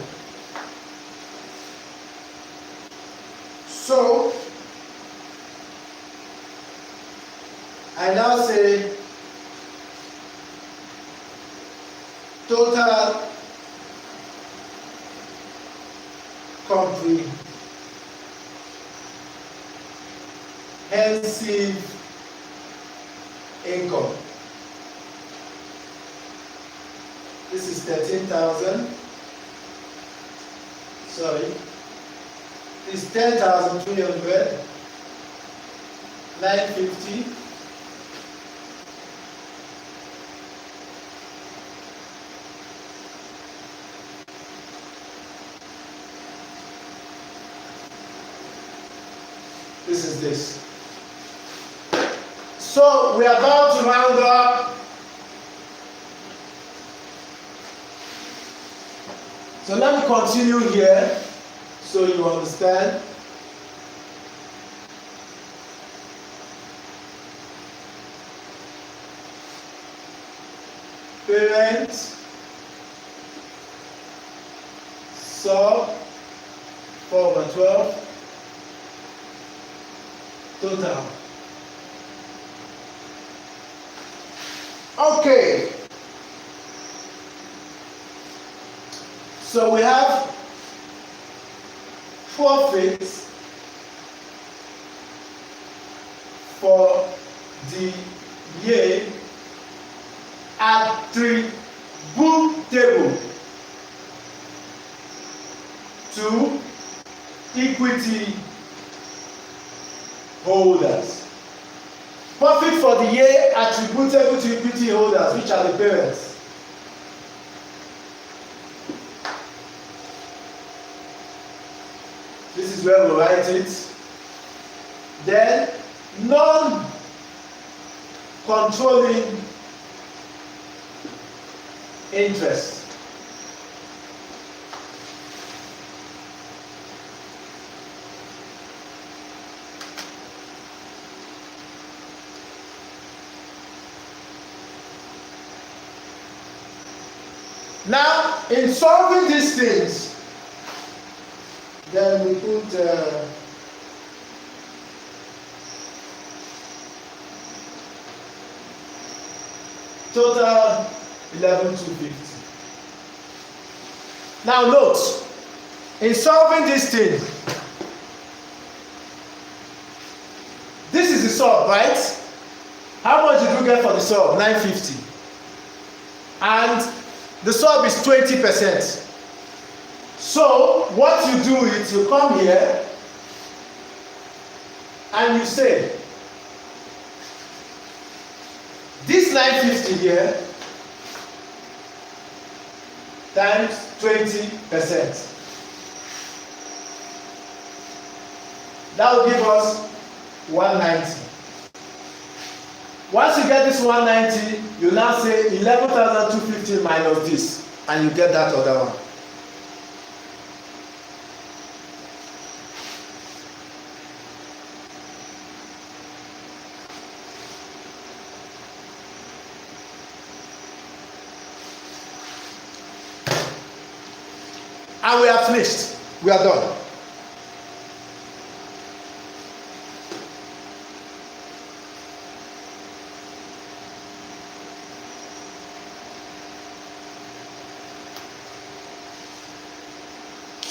So I now say total comprehensive income. This is 13,000. Sorry. This is 10,300. 950. This is this. So we are about to round up. So let me continue here so you understand. Parent, sub, 4/12, total. Okay. So we have profits for the year attributable to equity holders. Profit for the year attributable to equity holders, which are the parents. This is where we write it. Then non-controlling interest. Now, in solving these things, then we put total 11,250. Now note, in solving this thing, this is the sub, right? How much did you get for the sub? 950. And the sub is 20%. So what you do is you come here and you say this 950 here times 20%. That will give us 190. Once you get this 190, you now say 11,250 minus this, and you get that other one. And we are finished. We are done.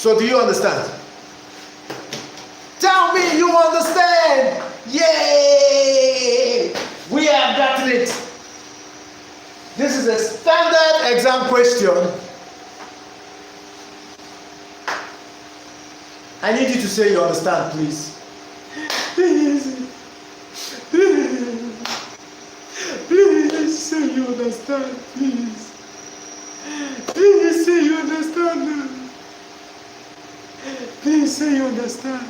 So do you understand? Tell me you understand. Yay! We have gotten it. This is a standard exam question. I need you to say you understand, please. Please say you understand, please. Please say you understand. Please say you understand.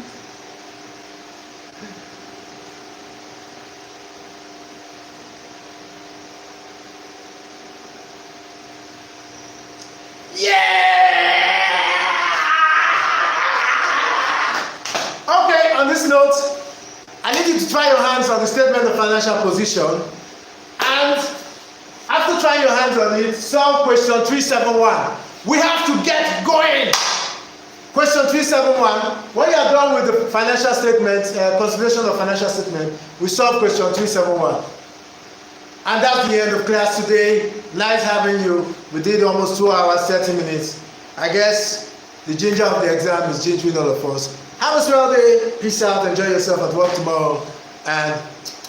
Okay, on this note, I need you to try your hands on the statement of financial position, and after trying your hands on it, solve question 371. We have to get going. Question 371. When you are done with the financial statement, consideration of financial statement, we solve question 371. And that's the end of class today. Nice having you. We did almost 2 hours, 30 minutes. I guess the ginger of the exam is gingering all of us. Have a swell day. Peace out. Enjoy yourself at work tomorrow. And